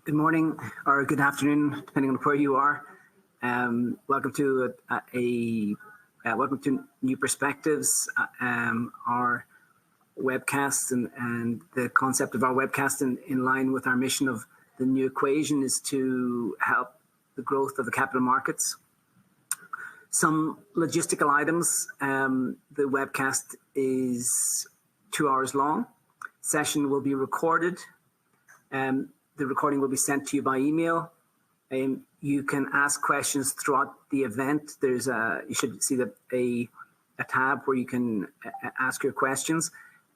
Good morning or good afternoon, depending on where you are. Welcome to welcome to New Perspectives, our webcast, and the concept of our webcast in line with our mission of the new equation is to help the growth of the capital markets. Some logistical items. The webcast is 2 hours long. Session will be recorded. The recording will be sent to you by email. You can ask questions throughout the event. There's you should see a tab where you can ask your questions.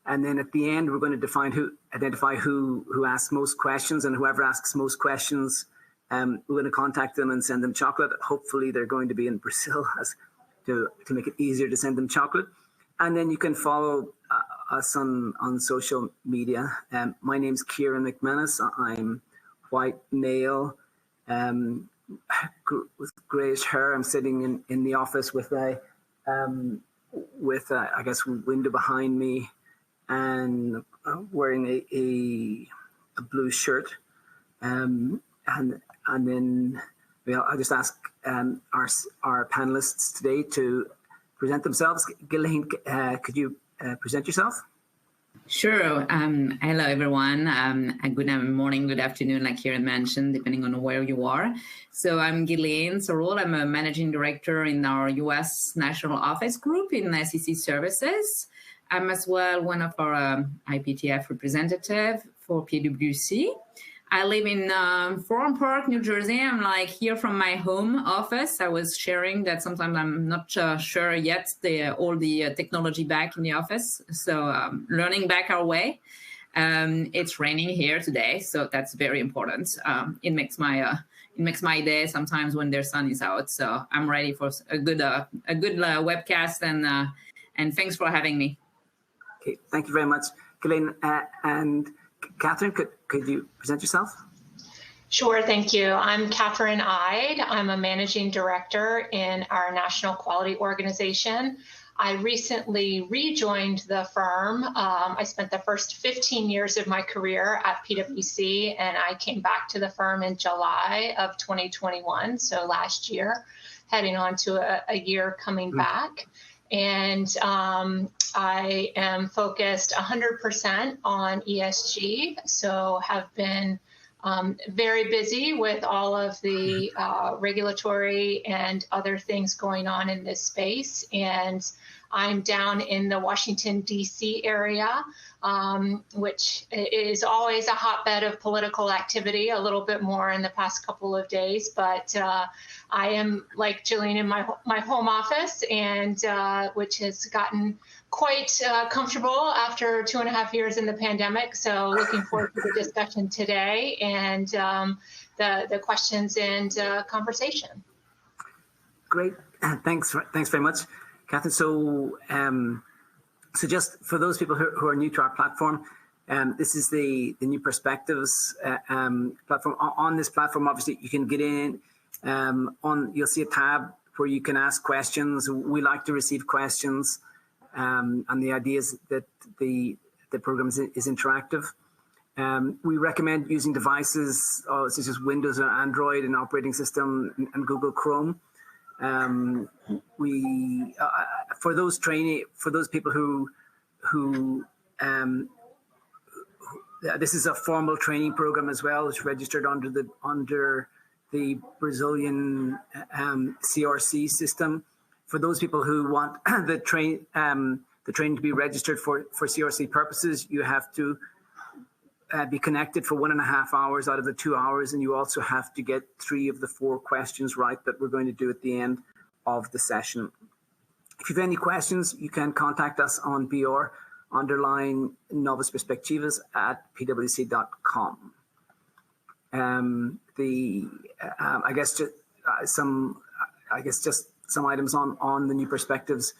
And then at the end, we're going to identify who asks most questions, and whoever asks most questions, we're going to contact them and send them chocolate. Hopefully they're going to be in Brazil to make it easier to send them chocolate. And then you can follow us on social media. My name's Kieran McManus. I'm white male with grayish hair. I'm sitting in the office with a I guess window behind me, and wearing a blue shirt. And then I'll just ask our panelists today to present themselves. Guilaine, could you present yourself? Sure. Hello, everyone. Good morning, good afternoon, like Kieran mentioned, depending on where you are. So I'm Guilaine Saroul. I'm a managing director in our U.S. National Office Group in SEC Services. I'm as well one of our IPTF representative for PwC. I live in Forum Park, New Jersey. I'm like here from my home office. I was sharing that sometimes I'm not sure yet all the technology back in the office. So learning back our way. It's raining here today, so that's very important. It makes my day sometimes when their sun is out. So I'm ready for a good webcast, and thanks for having me. Okay, thank you very much, Guilaine. And Catherine, could you present yourself? Sure, thank you. I'm Catherine Ide. I'm a managing director in our National Quality Organization. I recently rejoined the firm. I spent the first 15 years of my career at PwC, and I came back to the firm in July of 2021, so last year, heading on to a year coming back. And I am focused 100% on ESG, so have been very busy with all of the regulatory and other things going on in this space. And I'm down in the Washington, D.C. area, which is always a hotbed of political activity, a little bit more in the past couple of days. But I am, like Guilaine, in my home office, and which has gotten quite comfortable after 2.5 years in the pandemic. So looking forward to the discussion today and the questions and conversation. Great, thanks very much, Catherine. So, so just for those people who are new to our platform, this is the New Perspectives platform. On this platform, obviously, you can get in. You'll see a tab where you can ask questions. We like to receive questions, and the idea is that the program is interactive. We recommend using devices such as Windows or Android and operating system and Google Chrome. For those people who this is a formal training program as well. It's registered under the Brazilian CRC system. For those people who want the training to be registered for CRC purposes, you have to be connected for 1.5 hours out of the 2 hours, and you also have to get 3 of the 4 questions right that we're going to do at the end of the session. If you have any questions, you can contact us on BR_Novas Perspectivas at pwc.com. I guess just some items on the New Perspectives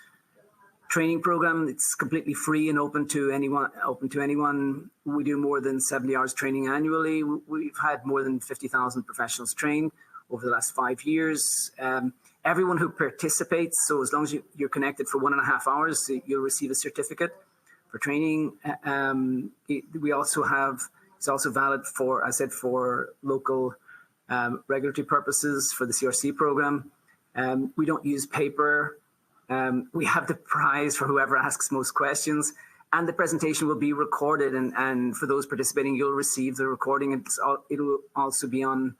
training program. It's completely free and open to anyone. We do more than 70 hours training annually. We've had more than 50,000 professionals trained over the last 5 years. Everyone who participates, so as long as you're connected for 1.5 hours, you'll receive a certificate for training. We also have It's also valid for, I said, for local regulatory purposes for the CRC program. We don't use paper. We have the prize for whoever asks most questions, and the presentation will be recorded. And for those participating, you'll receive the recording. It'll also be on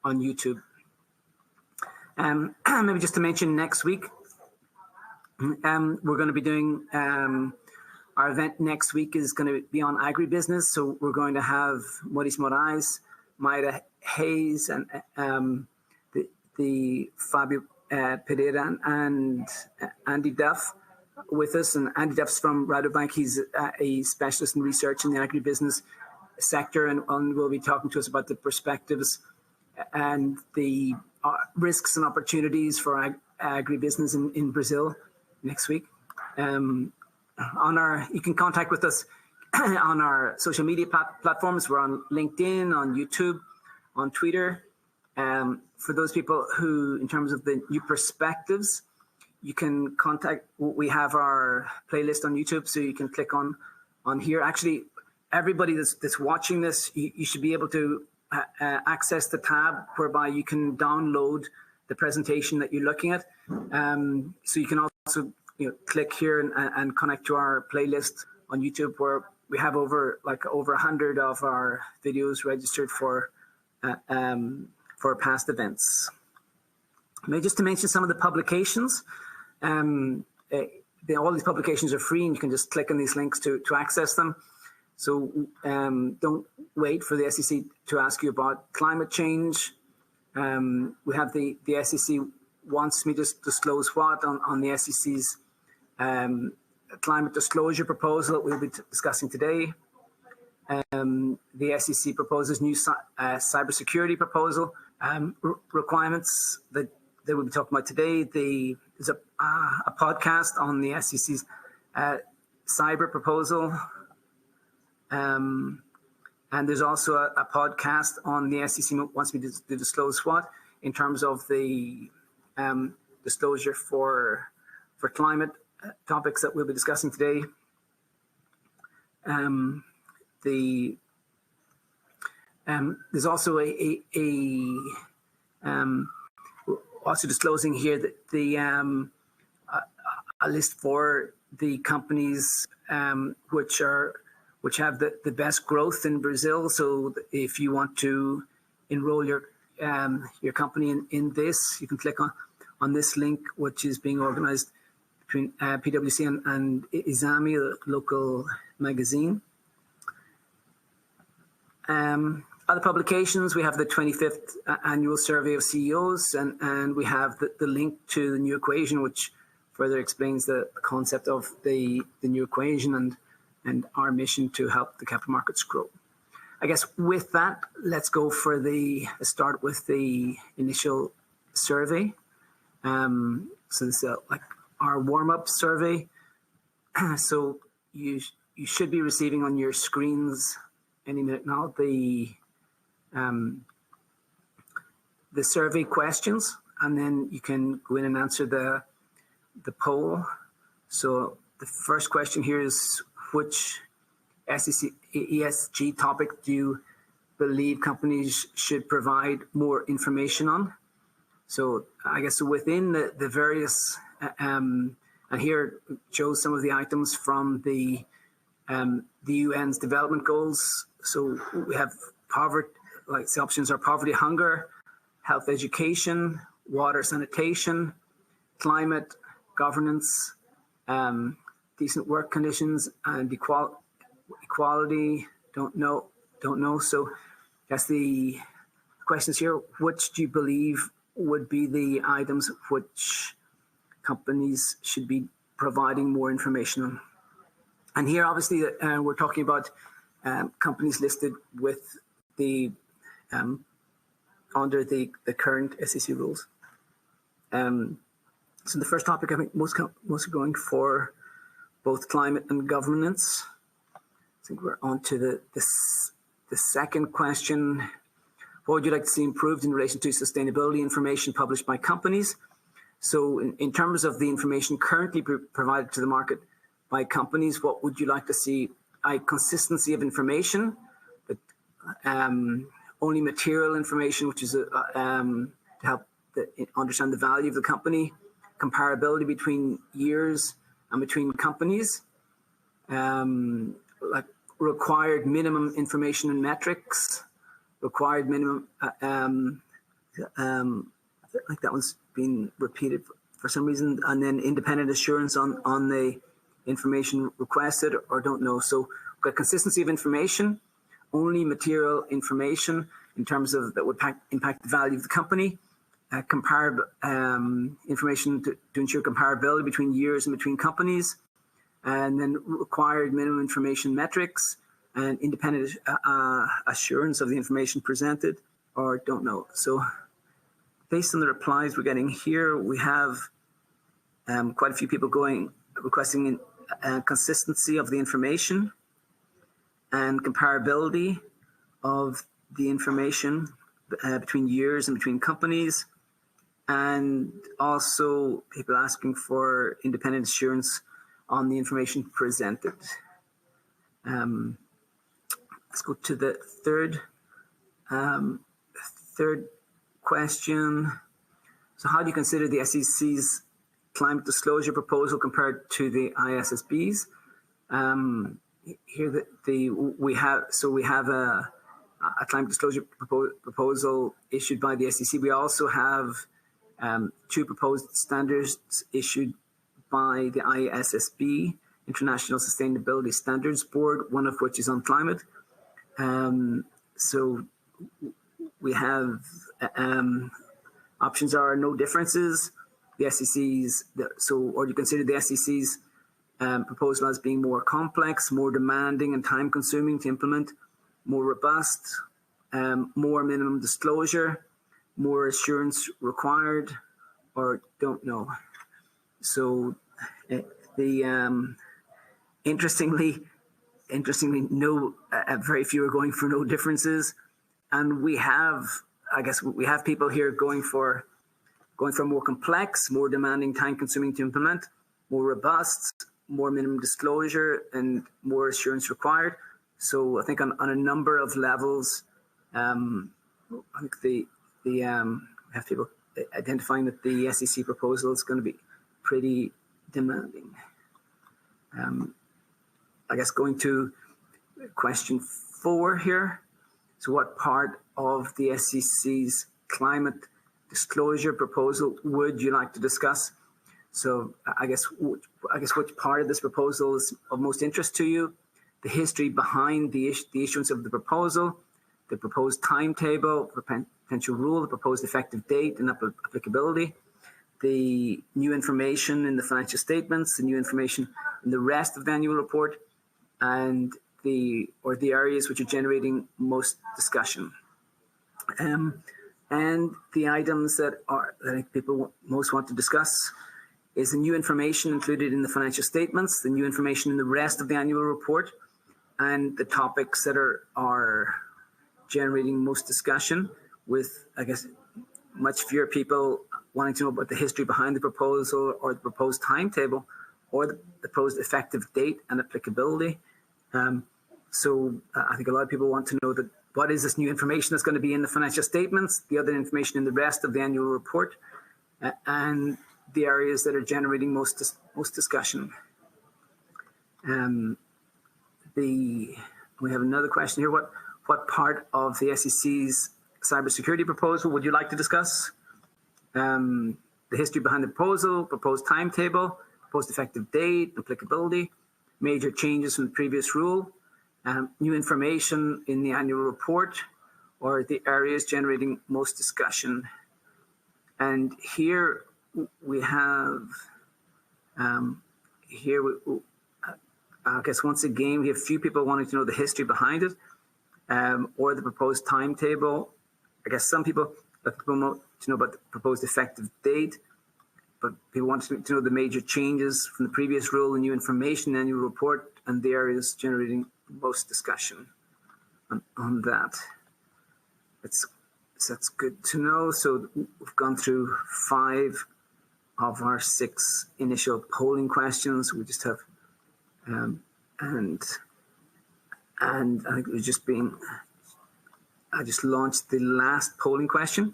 YouTube. Maybe just to mention, next week, we're going to be doing our event next week is going to be on agribusiness. So we're going to have Maurice Moraes, Mayra Hayes, and the Fabio Pereira and Andy Duff with us. And Andy Duff's from Rabobank. He's a specialist in research in the agribusiness sector, and will be talking to us about the perspectives and the risks and opportunities for agribusiness in Brazil next week. You can contact with us on our social media platforms. We're on LinkedIn, on YouTube, on Twitter. For those people who, in terms of the new perspectives, you can contact. We have our playlist on YouTube, so you can click on here. Actually, everybody that's watching this, you should be able to access the tab whereby you can download the presentation that you're looking at. So you can also click here and connect to our playlist on YouTube, where we have over 100 of our videos registered for past events. Maybe just to mention some of the publications. All these publications are free, and you can just click on these links to access them. So don't wait for the SEC to ask you about climate change. We have the SEC wants me to disclose what on the SEC's climate disclosure proposal that we'll be discussing today. The SEC proposes new cybersecurity proposal requirements that they will be talking about today. There's a podcast on the SEC's cyber proposal. And there's also a podcast on the SEC wants me to disclose what in terms of the disclosure for climate topics that we'll be discussing today. There's also also disclosing here that a list for the companies which have the best growth in Brazil. So if you want to enroll your company in this, you can click on this link, which is being organized between PwC and Izami, the local magazine. Other publications, we have the 25th annual survey of CEOs, and we have the link to the new equation, which further explains the concept of the new equation and our mission to help the capital markets grow. I guess with that, let's go for start with the initial survey. So this is like our warm-up survey. So you should be receiving on your screens any minute now the survey questions, and then you can go in and answer the poll. So the first question here is, which SEC ESG topic do you believe companies should provide more information on? So I guess within the various, and here it shows some of the items from the UN's development goals. So we have poverty, like the options are poverty, hunger, health, education, water, sanitation, climate, governance, decent work conditions, and equality. Don't know. So that's the questions here. Which do you believe would be the items which companies should be providing more information on? And here, obviously, we're talking about companies listed with the under the current SEC rules. So the first topic, I think most are going for both climate and governance. I think we're on to the second question. What would you like to see improved in relation to sustainability information published by companies? So in terms of the information currently provided to the market by companies, what would you like to see? A consistency of information, but only material information, which is to help understand the value of the company, comparability between years and between companies, like required minimum information and metrics, required minimum, like that one's been repeated for some reason, and then independent assurance on the information requested or don't know. So we've got consistency of information, only material information in terms of that would impact the value of the company, comparable information to ensure comparability between years and between companies, and then required minimum information metrics and independent assurance of the information presented or don't know. So based on the replies we're getting here, we have quite a few people requesting consistency of the information and comparability of the information between years and between companies, and also people asking for independent assurance on the information presented. Let's go to the third question. So how do you consider the SEC's climate disclosure proposal compared to the ISSB's? Here we have a climate disclosure proposal issued by the SEC. We also have two proposed standards issued by the ISSB, International Sustainability Standards Board, one of which is on climate. So we have options are no differences. The SEC's, or you consider the SEC's proposal as being more complex, more demanding and time consuming to implement, more robust, more minimum disclosure, more assurance required, or don't know. So interestingly, no, very few are going for no differences, and we have people here going for more complex, more demanding, time consuming to implement, more robust, more minimum disclosure, and more assurance required. So I think on a number of levels, I think we have people identifying that the SEC proposal is going to be pretty demanding. I guess going to question 4 here. So what part of the SEC's climate disclosure proposal would you like to discuss? So I guess which part of this proposal is of most interest to you? The history behind the issuance of the proposal, the proposed timetable, potential rule, the proposed effective date and applicability, the new information in the financial statements, the new information in the rest of the annual report, and the areas which are generating most discussion. And the items that I think people most want to discuss is the new information included in the financial statements, the new information in the rest of the annual report, and the topics that are generating most discussion, with, I guess, much fewer people wanting to know about the history behind the proposal or the proposed timetable or the proposed effective date and applicability. So I think a lot of people want to know that what is this new information that's going to be in the financial statements, the other information in the rest of the annual report, and the areas that are generating most discussion. We have another question here. What part of the SEC's cybersecurity proposal would you like to discuss? The history behind the proposal, proposed timetable, proposed effective date, applicability, major changes from the previous rule, new information in the annual report, or the areas generating most discussion. And here we have, I guess once again, we have few people wanting to know the history behind it, or the proposed timetable. I guess some people want to know about the proposed effective date, but people want to know the major changes from the previous rule, the new information, the annual report, and the areas generating most discussion on that. That's good to know. So we've gone through 5 of our 6 initial polling questions. We just have, and I think we're just being I just launched the last polling question.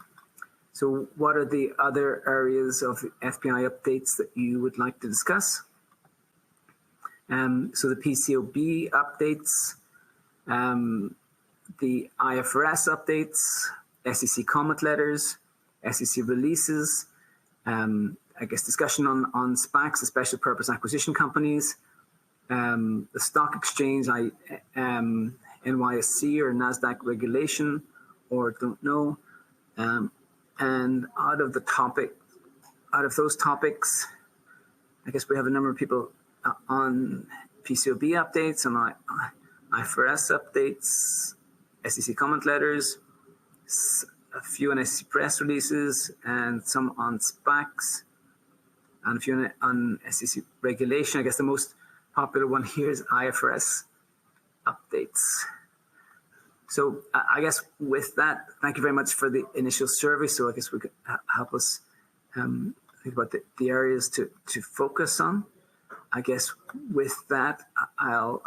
So what are the other areas of FPI updates that you would like to discuss? So the PCOB updates, the IFRS updates, SEC comment letters, SEC releases, I guess discussion on SPACs, the special purpose acquisition companies, the stock exchange, NYSE or NASDAQ regulation, or don't know. And out of those topics, I guess we have a number of people on PCOB updates, on IFRS updates, SEC comment letters, a few on SEC press releases, and some on SPACs, and a few on SEC regulation. I guess the most popular one here is IFRS updates. So I guess with that, thank you very much for the initial survey. So I guess we could help us think about the areas to focus on. I guess with that, I'll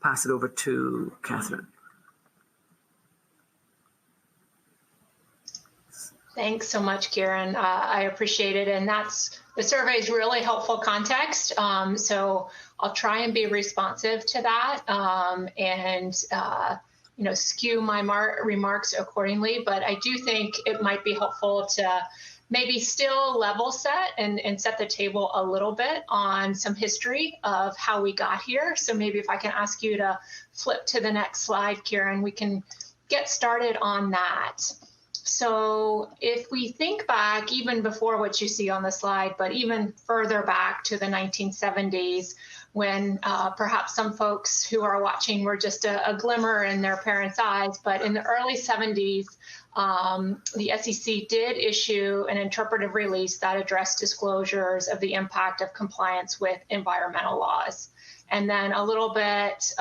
pass it over to Catherine. Thanks so much, Kieran. I appreciate it. And the survey is really helpful context. So I'll try and be responsive to that and skew my remarks accordingly. But I do think it might be helpful to maybe still level set and set the table a little bit on some history of how we got here. So maybe if I can ask you to flip to the next slide, Kieran, we can get started on that. So if we think back even before what you see on the slide, but even further back to the 1970s, when perhaps some folks who are watching were just a glimmer in their parents' eyes, but in the early 70s, the SEC did issue an interpretive release that addressed disclosures of the impact of compliance with environmental laws. And then a little bit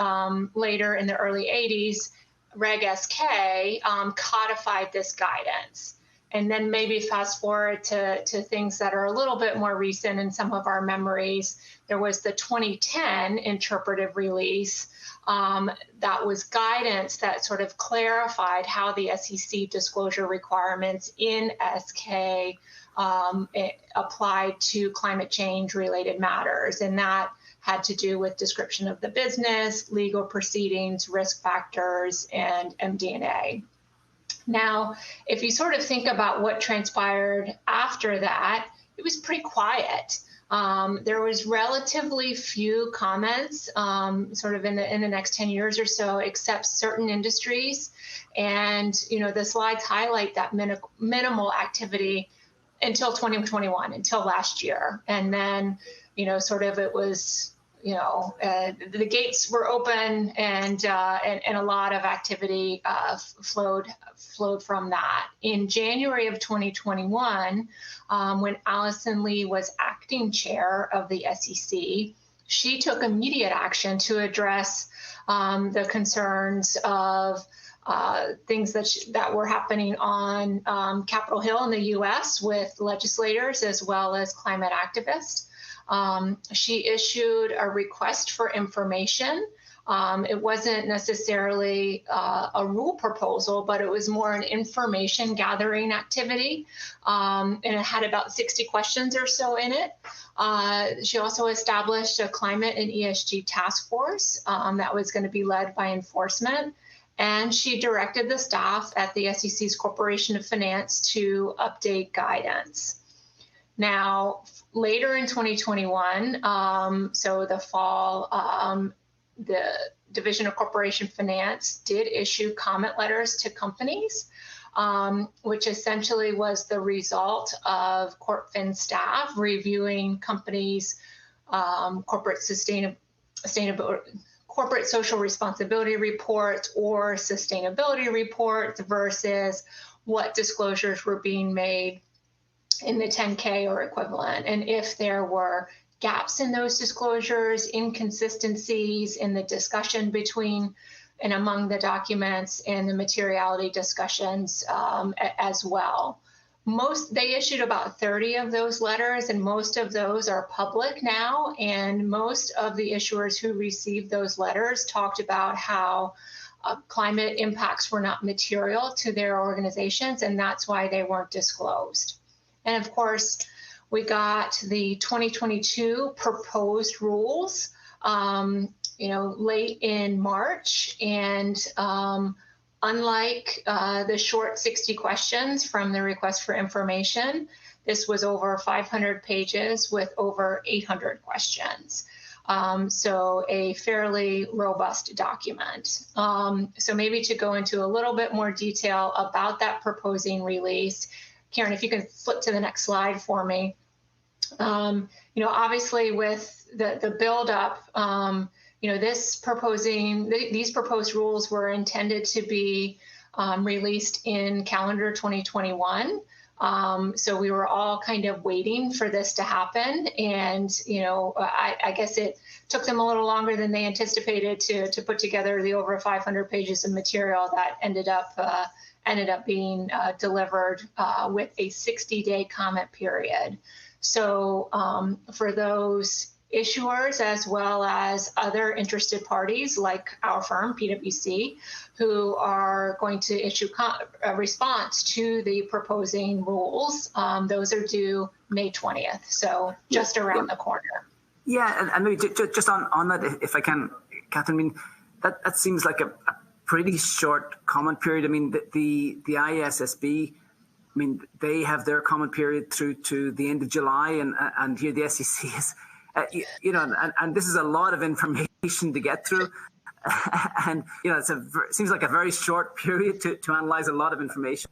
later in the early 80s, Reg SK codified this guidance. And then maybe fast forward to things that are a little bit more recent in some of our memories. There was the 2010 interpretive release that was guidance that sort of clarified how the SEC disclosure requirements in SK applied to climate change related matters. And that had to do with description of the business, legal proceedings, risk factors, and MD&A. Now, if you sort of think about what transpired after that, it was pretty quiet. There was relatively few comments sort of in the next 10 years or so, except certain industries. And, the slides highlight that minimal activity until 2021, until last year. And then, sort of it was, the gates were open and a lot of activity flowed from that. In January of 2021, when Allison Lee was acting chair of the SEC, she took immediate action to address the concerns of things that were happening on Capitol Hill in the U.S. with legislators as well as climate activists. She issued a request for information. It wasn't necessarily a rule proposal, but it was more an information gathering activity. And it had about 60 questions or so in it. She also established a climate and ESG task force that was going to be led by enforcement. And she directed the staff at the SEC's Corporation of Finance to update guidance. Now, later in 2021, so the fall, the Division of Corporation Finance did issue comment letters to companies, which essentially was the result of CorpFin staff reviewing companies' corporate social responsibility reports or sustainability reports versus what disclosures were being made in the 10K or equivalent. And if there were gaps in those disclosures, inconsistencies in the discussion between and among the documents and the materiality discussions as well. They issued about 30 of those letters, and most of those are public now. And most of the issuers who received those letters talked about how climate impacts were not material to their organizations, and that's why they weren't disclosed. And of course, we got the 2022 proposed rules, late in March, and unlike the short 60 questions from the request for information, this was over 500 pages with over 800 questions. So a fairly robust document. So maybe to go into a little bit more detail about that proposing release, Karen, if you can flip to the next slide for me. Obviously with the buildup, these proposed rules were intended to be released in calendar 2021. So we were all kind of waiting for this to happen. And, I guess it took them a little longer than they anticipated to put together the over 500 pages of material that ended up being delivered with a 60-day comment period. So for those issuers, as well as other interested parties like our firm, PwC, who are going to issue a response to the proposing rules, those are due May 20th, so just around the corner. Yeah, and maybe just on that, if I can, Catherine, I mean, that seems like a pretty short comment period. I mean, the ISSB, I mean, they have their comment period through to the end of July, and here the SEC is, and this is a lot of information to get through. And, it seems like a very short period to analyze a lot of information.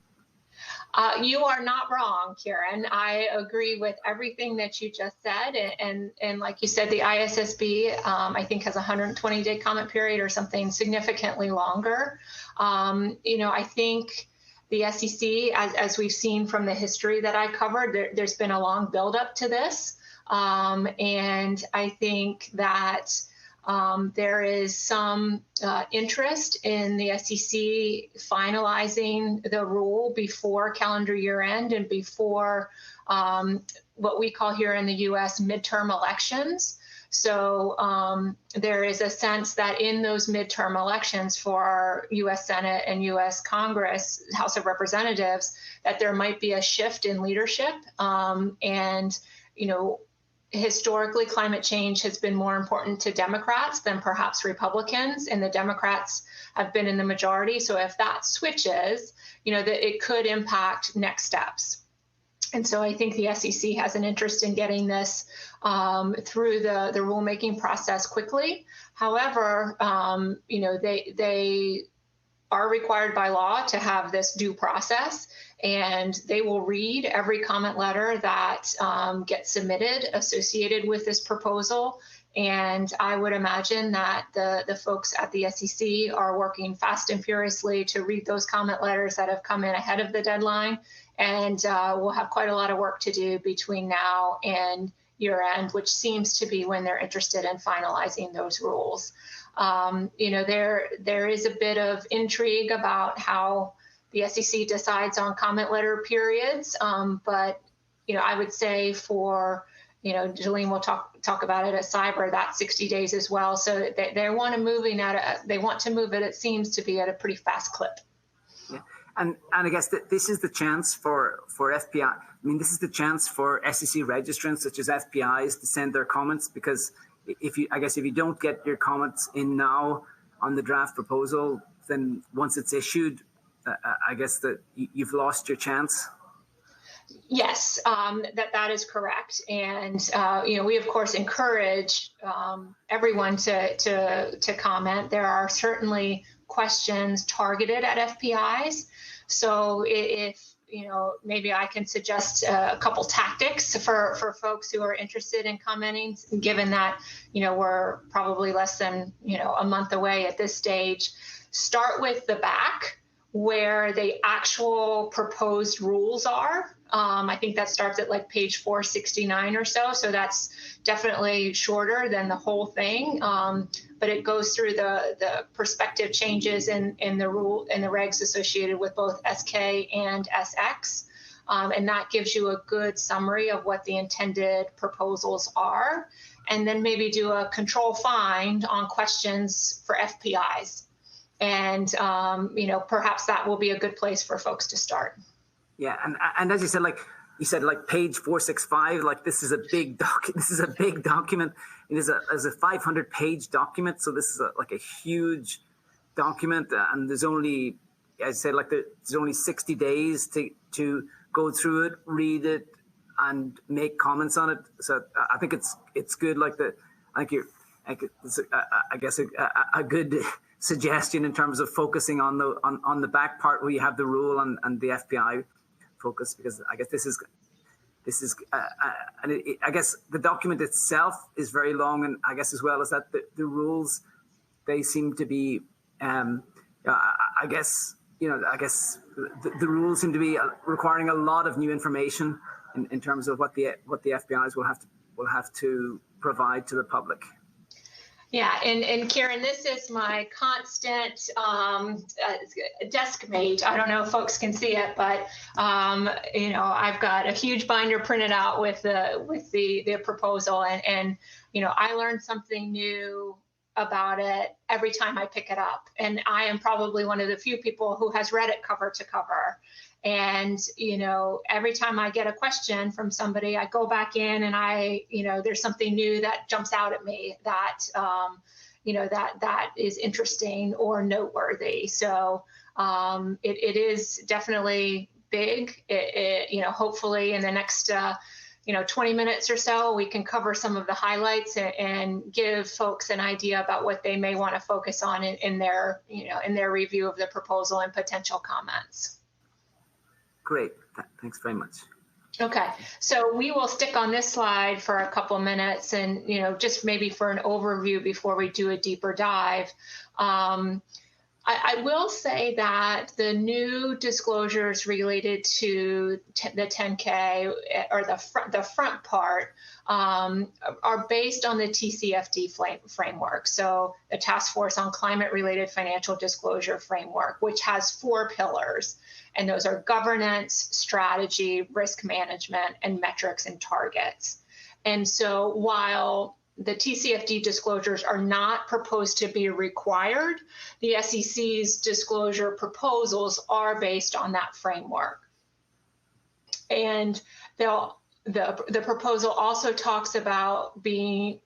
You are not wrong, Kieran. I agree with everything that you just said. And like you said, the ISSB, I think, has a 120-day comment period or something significantly longer. I think the SEC, as we've seen from the history that I covered, there's been a long buildup to this. And I think that there is some interest in the SEC finalizing the rule before calendar year end and before what we call here in the U.S. midterm elections. So there is a sense that in those midterm elections for our U.S. Senate and U.S. Congress, House of Representatives, that there might be a shift in leadership. Historically, climate change has been more important to Democrats than perhaps Republicans, and the Democrats have been in the majority. So if that switches, that it could impact next steps. And so I think the SEC has an interest in getting this through the rulemaking process quickly. However, they are required by law to have this due process, and they will read every comment letter that gets submitted associated with this proposal. And I would imagine that the folks at the SEC are working fast and furiously to read those comment letters that have come in ahead of the deadline. And we'll have quite a lot of work to do between now and year end, which seems to be when they're interested in finalizing those rules. There is a bit of intrigue about how the SEC decides on comment letter periods, but I would say for Guilaine will talk about it at Cyber, that's 60 days as well. So they want to move it. It seems to be at a pretty fast clip. Yeah. And I guess this is the chance for FPI. I mean, this is the chance for SEC registrants such as FPIs to send their comments, because if you don't get your comments in now on the draft proposal, then once it's issued, I guess that you've lost your chance. Yes, that is correct. And, we, of course, encourage everyone to comment. There are certainly questions targeted at FPIs. So if maybe I can suggest a couple tactics for folks who are interested in commenting, given that, we're probably less than, a month away at this stage. Start with the back where the actual proposed rules are. I think that starts at like page 469 or so. So that's definitely shorter than the whole thing. But it goes through the perspective changes in the rule and the regs associated with both SK and SX. And that gives you a good summary of what the intended proposals are. And then maybe do a control find on questions for FPIs. And, perhaps that will be a good place for folks to start. Yeah, and as you said, page 465, this is a big document. It is a 500-page document, so this is a huge document, and there's only, as I said, there's only 60 days to go through it, read it, and make comments on it. So I think it's good. I guess a good suggestion in terms of focusing on the back part where you have the rule and the FPI focus, because I guess this is I guess the document itself is very long, and I guess as well as that the rules, they seem to be I guess the rules seem to be requiring a lot of new information in terms of what the FPIs will have to provide to the public. Yeah, and Karen, this is my constant desk mate. I don't know if folks can see it, but I've got a huge binder printed out with the proposal, and I learn something new about it every time I pick it up. And I am probably one of the few people who has read it cover to cover. And, every time I get a question from somebody, I go back in and there's something new that jumps out at me that, that is interesting or noteworthy. So it is definitely big. Hopefully in the next, 20 minutes or so, we can cover some of the highlights and give folks an idea about what they may want to focus on in their review of the proposal and potential comments. Great. Thanks very much. Okay, so we will stick on this slide for a couple minutes, and just maybe for an overview before we do a deeper dive. I will say that the new disclosures related to the 10K or the front part are based on the TCFD framework. So the Task Force on Climate-Related Financial Disclosure Framework, which has 4 pillars. And those are governance, strategy, risk management, and metrics and targets. And so while the TCFD disclosures are not proposed to be required, the SEC's disclosure proposals are based on that framework. And the proposal also talks about being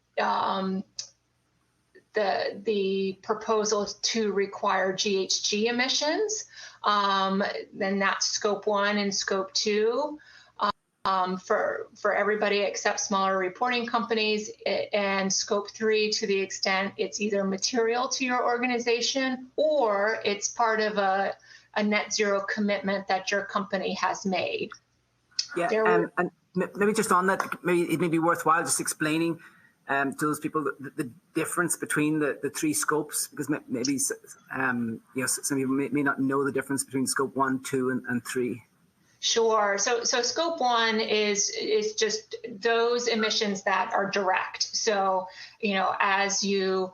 the proposals to require GHG emissions. Then that's scope 1 and scope 2 for everybody except smaller reporting companies, and scope 3 to the extent it's either material to your organization or it's part of a net zero commitment that your company has made. Yeah, and maybe just on that, maybe it may be worthwhile just explaining to those people the difference between the 3 scopes, because maybe some people may not know the difference between scope 1, 2, and 3. Sure. So scope 1 is just those emissions that are direct. So as you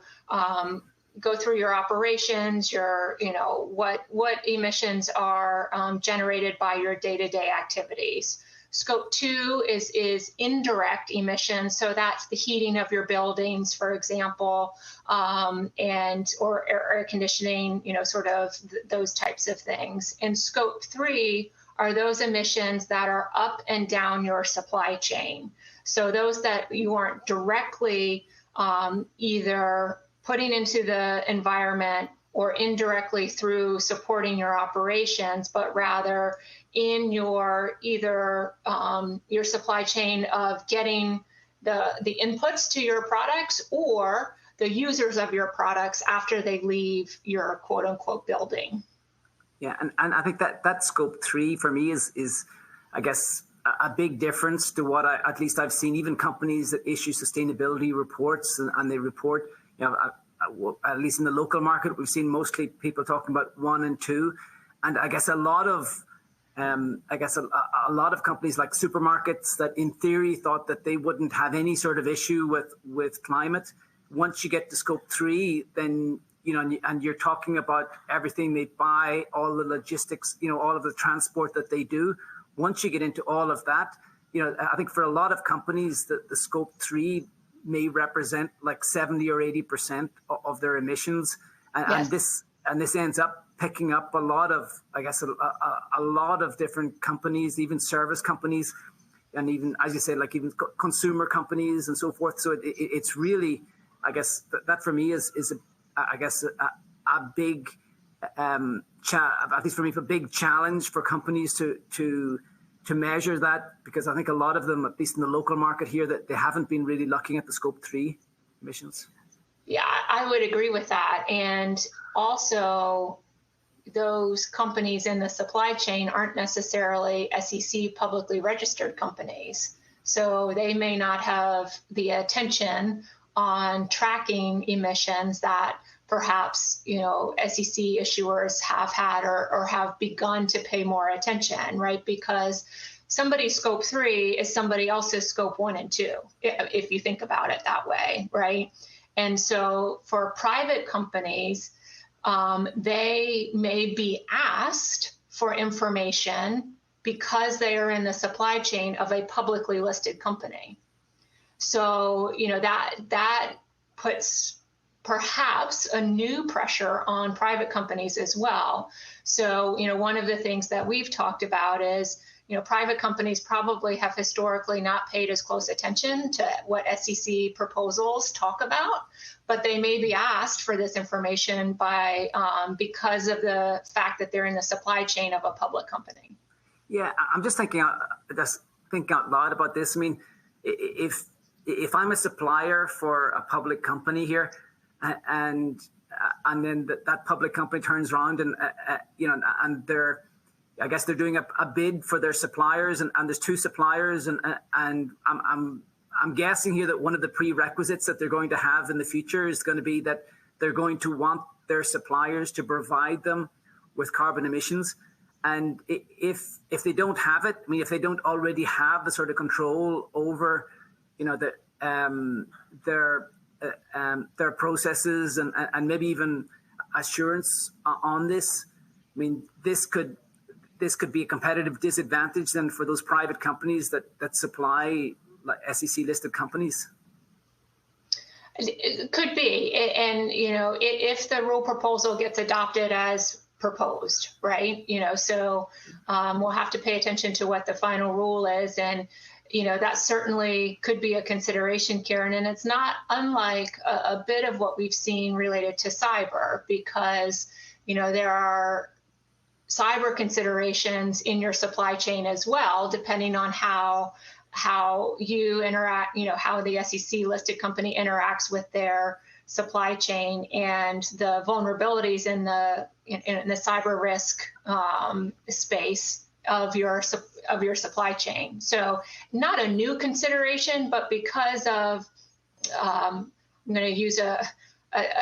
go through your operations, what emissions are generated by your day-to-day activities. Scope 2 is indirect emissions, so that's the heating of your buildings, for example, or air conditioning, those types of things. And scope 3 are those emissions that are up and down your supply chain. So those that you aren't directly either putting into the environment or indirectly through supporting your operations, but rather in your either your supply chain of getting the inputs to your products or the users of your products after they leave your quote unquote building. Yeah, and I think that scope 3 for me is I guess a big difference to what at least I've seen. Even companies that issue sustainability reports and they report, at least in the local market, we've seen mostly people talking about 1 and 2, and I guess a lot of companies like supermarkets that in theory thought that they wouldn't have any sort of issue with climate. Once you get to scope 3, then and you're talking about everything they buy, all the logistics, all of the transport that they do. Once you get into all of that, I think for a lot of companies the scope 3 may represent like 70 or 80% of their emissions. And, yes. and this, this ends up picking up a lot of, I guess, a lot of different companies, even service companies, and even, as you say, like even consumer companies and so forth. So it's really, I guess, that for me is a big, at least for me, a big challenge for companies to measure that, because I think a lot of them, at least in the local market here, that they haven't been really looking at the Scope 3 emissions. Yeah, I would agree with that. And also, those companies in the supply chain aren't necessarily SEC publicly registered companies. So they may not have the attention on tracking emissions that perhaps, SEC issuers have had or have begun to pay more attention, right? Because somebody's Scope 3 is somebody else's Scope 1 and 2, if you think about it that way, right? And so for private companies, they may be asked for information because they are in the supply chain of a publicly listed company. So, that puts perhaps a new pressure on private companies as well. So, one of the things that we've talked about is, private companies probably have historically not paid as close attention to what SEC proposals talk about, but they may be asked for this information by because of the fact that they're in the supply chain of a public company. Yeah, I'm just thinking out loud about this. I mean, if I'm a supplier for a public company here, and then that public company turns around and and they're doing a bid for their suppliers, and there's two suppliers, and I'm guessing here that one of the prerequisites that they're going to have in the future is going to be that they're going to want their suppliers to provide them with carbon emissions. And if they don't have it, I mean, if they don't already have the sort of control over, their processes and maybe even assurance on this, I mean, this could be a competitive disadvantage then for those private companies that supply like SEC listed companies. It could be, and if the rule proposal gets adopted as proposed, right? So we'll have to pay attention to what the final rule is, and that certainly could be a consideration, Karen. And it's not unlike a bit of what we've seen related to cyber, because there are cyber considerations in your supply chain as well, depending on how you interact, how the SEC listed company interacts with their supply chain and the vulnerabilities in the cyber risk space of your supply chain. So not a new consideration, but because of I'm going to use a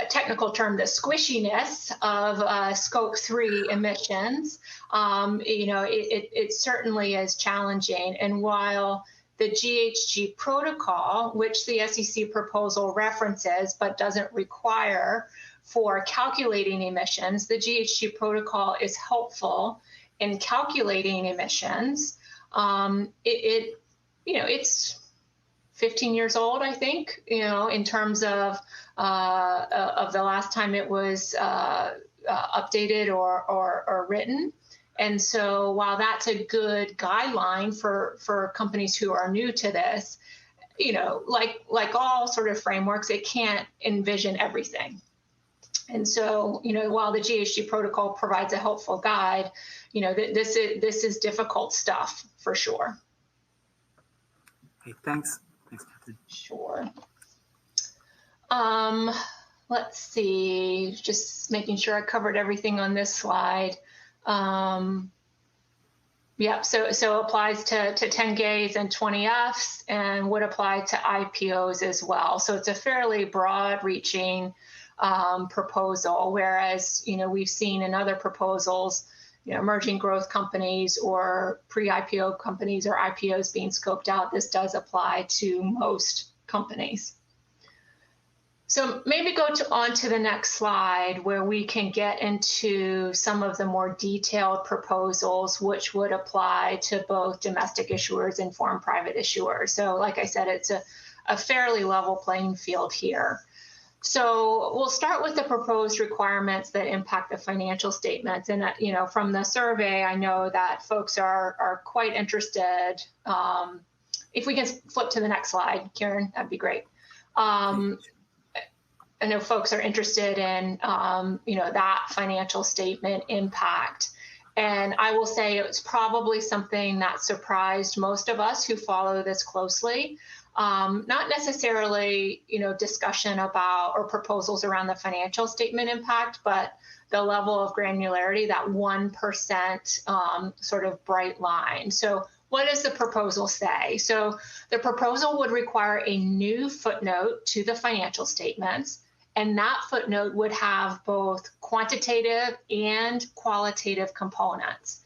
technical term, the squishiness of Scope 3 emissions, it certainly is challenging. And while the GHG protocol, which the SEC proposal references but doesn't require for calculating emissions, the GHG protocol is helpful in calculating emissions. It's 15 years old, I think, in terms of the last time it was updated or written. And so while that's a good guideline for companies who are new to this, like all sort of frameworks, it can't envision everything. And so, while the GHG protocol provides a helpful guide, this is difficult stuff for sure. Okay, thanks. Thanks, Catherine. Sure. Let's see, just making sure I covered everything on this slide. Yeah, so applies to 10Ks and 20Fs and would apply to IPOs as well. So it's a fairly broad-reaching proposal, whereas, we've seen in other proposals, emerging growth companies or pre-IPO companies or IPOs being scoped out. This does apply to most companies. So maybe go on to the next slide where we can get into some of the more detailed proposals, which would apply to both domestic issuers and foreign private issuers. So like I said, it's a fairly level playing field here. So we'll start with the proposed requirements that impact the financial statements. And, from the survey, I know that folks are quite interested. If we can flip to the next slide, Karen, that'd be great. I know folks are interested in, that financial statement impact. And I will say it's probably something that surprised most of us who follow this closely. Not necessarily, discussion about or proposals around the financial statement impact, but the level of granularity, that 1% sort of bright line. So what does the proposal say? So the proposal would require a new footnote to the financial statements, and that footnote would have both quantitative and qualitative components.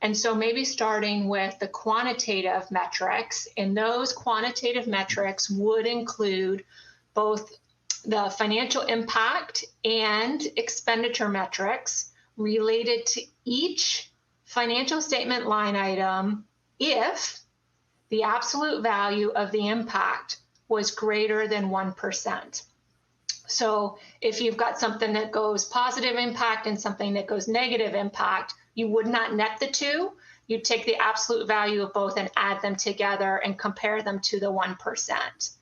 And so maybe starting with the quantitative metrics, and those quantitative metrics would include both the financial impact and expenditure metrics related to each financial statement line item if the absolute value of the impact was greater than 1%. So if you've got something that goes positive impact and something that goes negative impact, you would not net the two. You'd take the absolute value of both and add them together and compare them to the 1%.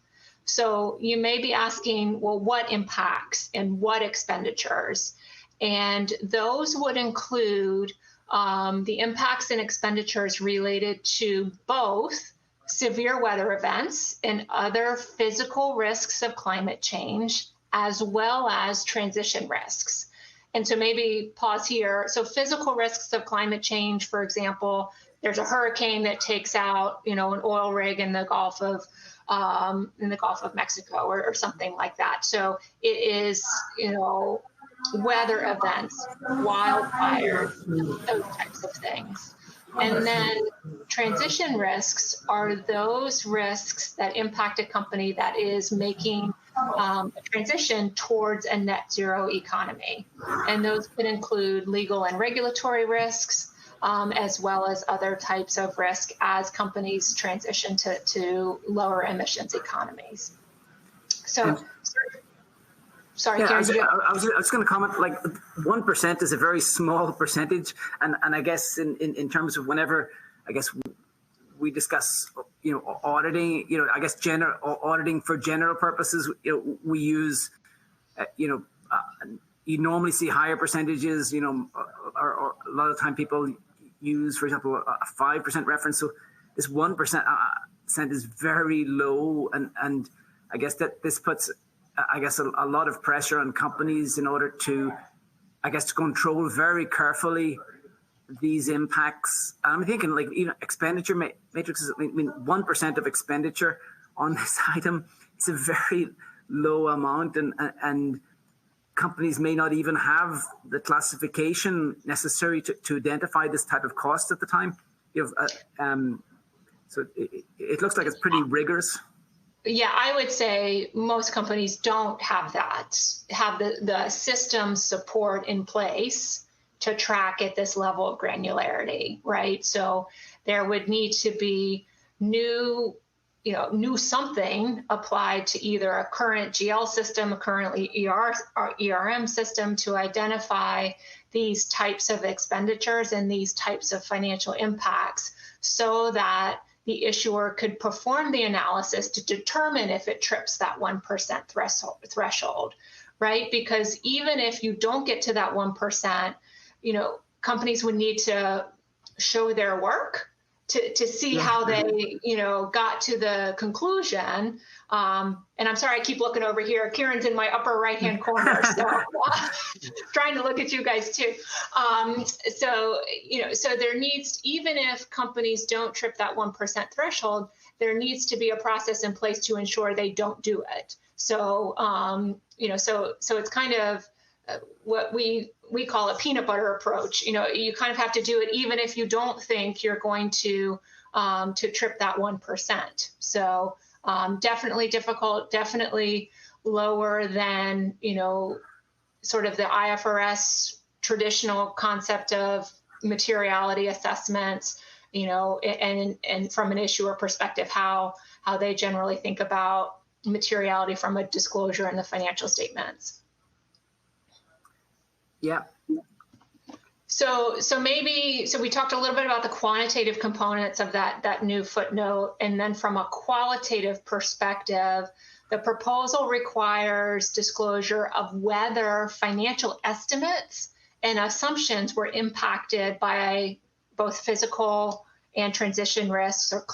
So you may be asking, well, what impacts and what expenditures? And those would include the impacts and expenditures related to both severe weather events and other physical risks of climate change, as well as transition risks. And so maybe pause here. So physical risks of climate change, for example, there's a hurricane that takes out, an oil rig in the Gulf of Mexico or something like that. So it is, weather events, wildfires, those types of things. And then transition risks are those risks that impact a company that is making a transition towards a net zero economy. And those could include legal and regulatory risks, as well as other types of risk as companies transition to lower emissions economies. So, sorry, yeah, Karen, I was going to comment, like 1% is a very small percentage. And I guess in terms of whenever, I guess, we discuss, auditing, I guess auditing for general purposes, we use, you normally see higher percentages, or a lot of time people use, for example, a 5% reference. So this 1% is very low. And I guess that this puts, a lot of pressure on companies in order to, to control very carefully these impacts. I'm thinking expenditure matrices, 1% of expenditure on this item is a very low amount, and companies may not even have the classification necessary to identify this type of cost at the time. So it looks like it's pretty rigorous. Yeah, I would say most companies don't have the system support in place to track at this level of granularity, right? So there would need to be new something applied to either a current GL system, a currently ERM system, to identify these types of expenditures and these types of financial impacts, so that the issuer could perform the analysis to determine if it trips that 1% threshold, right? Because even if you don't get to that 1%, companies would need to show their work to see how they, got to the conclusion. And I'm sorry, I keep looking over here. Karen's in my upper right-hand corner, so trying to look at you guys too. So there needs, even if companies don't trip that 1% threshold, there needs to be a process in place to ensure they don't do it. So, so it's kind of what we call a peanut butter approach. You kind of have to do it even if you don't think you're going to trip that 1%. So definitely difficult, definitely lower than, sort of the IFRS traditional concept of materiality assessments, and from an issuer perspective, how they generally think about materiality from a disclosure in the financial statements. Yeah. So we talked a little bit about the quantitative components of that new footnote, and then from a qualitative perspective, the proposal requires disclosure of whether financial estimates and assumptions were impacted by both physical and transition risks or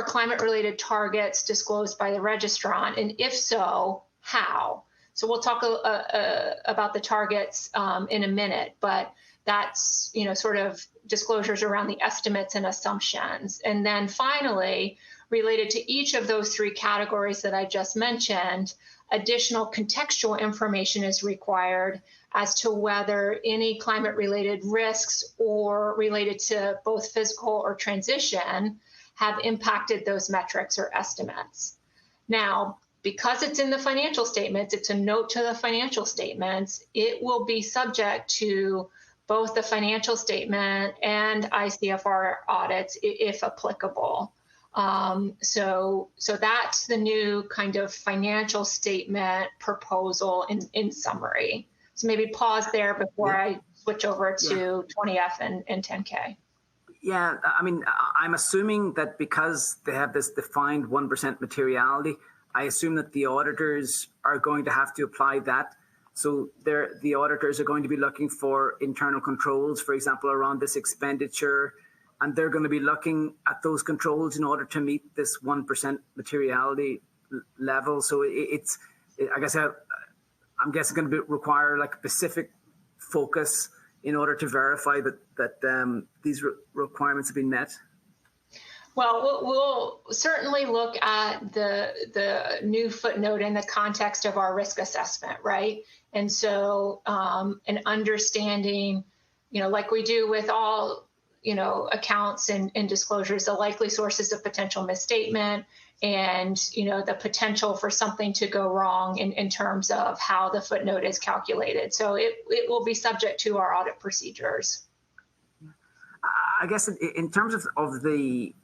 climate-related targets disclosed by the registrant, and if so, how? So we'll talk about the targets in a minute, but that's, sort of disclosures around the estimates and assumptions. And then finally, related to each of those three categories that I just mentioned, additional contextual information is required as to whether any climate-related risks or related to both physical or transition have impacted those metrics or estimates. Now, because it's in the financial statements, it's a note to the financial statements, it will be subject to both the financial statement and ICFR audits if applicable. So that's the new kind of financial statement proposal in summary. So maybe pause there before I switch over to 20F and 10K. Yeah, I mean, I'm assuming that because they have this defined 1% materiality, I assume that the auditors are going to have to apply that. So the auditors are going to be looking for internal controls, for example, around this expenditure, and they're going to be looking at those controls in order to meet this 1% materiality level. So I guess I'm guessing going to require like specific focus in order to verify that these requirements have been met. Well, we'll certainly look at the new footnote in the context of our risk assessment, right? And so an understanding, like we do with all, accounts and disclosures, the likely sources of potential misstatement and, the potential for something to go wrong in terms of how the footnote is calculated. So it will be subject to our audit procedures. I guess in terms of the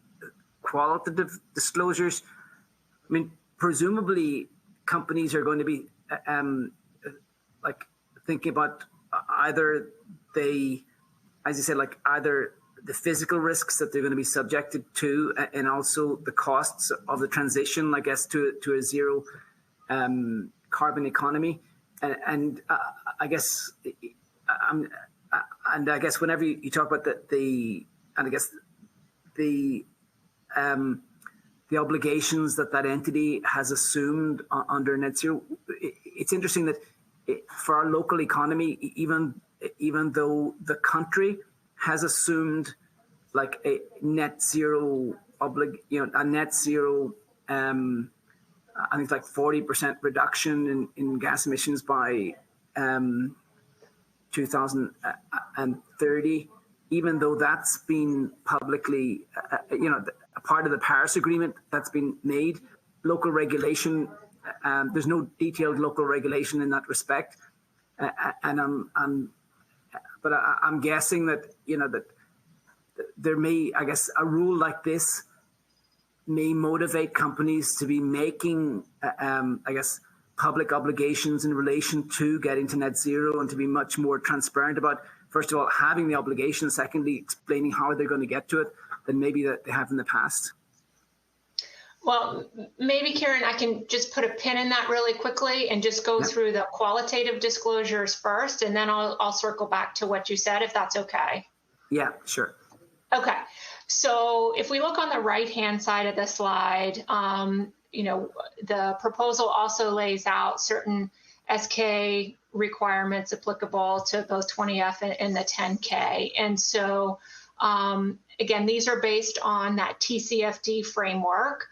qualitative disclosures, I mean, presumably companies are going to be like thinking about either as you said, like either the physical risks that they're going to be subjected to, and also the costs of the transition, I guess, to a zero carbon economy, and I guess, I guess whenever you talk about the obligations that entity has assumed under net zero, it's interesting that for our local economy, even though the country has assumed like a net zero a net zero, I think it's like 40% reduction in gas emissions by 2030, even though that's been publicly, a part of the Paris Agreement that's been made. Local regulation, there's no detailed local regulation in that respect, and I'm guessing that that there may, I guess, a rule like this may motivate companies to be making, I guess, public obligations in relation to getting to net zero, and to be much more transparent about, first of all, having the obligation, secondly, explaining how they're going to get to it, than maybe that they have in the past. Well, maybe, Karen, I can just put a pin in that really quickly and just go through the qualitative disclosures first, and then I'll circle back to what you said, if that's okay. Yeah, sure. Okay. So if we look on the right-hand side of the slide, the proposal also lays out certain SK requirements applicable to both 20F and the 10K. And so, again, these are based on that TCFD framework.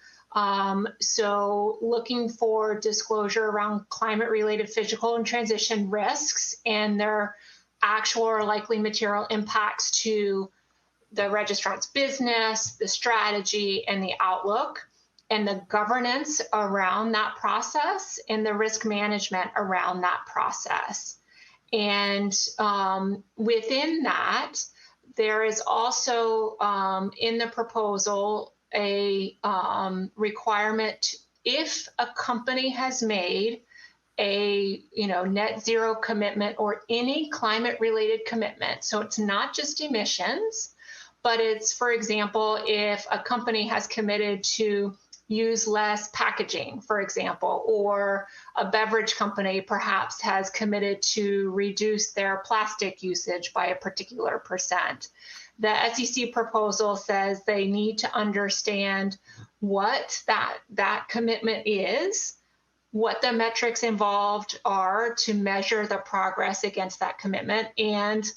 So looking for disclosure around climate-related physical and transition risks and their actual or likely material impacts to the registrant's business, the strategy, and the outlook, and the governance around that process, and the risk management around that process. And within that, there is also in the proposal a requirement if a company has made a net zero commitment or any climate related commitment, so it's not just emissions, but it's, for example, if a company has committed to use less packaging, for example, or a beverage company perhaps has committed to reduce their plastic usage by a particular %. The SEC proposal says they need to understand what that commitment is, what the metrics involved are to measure the progress against that commitment, and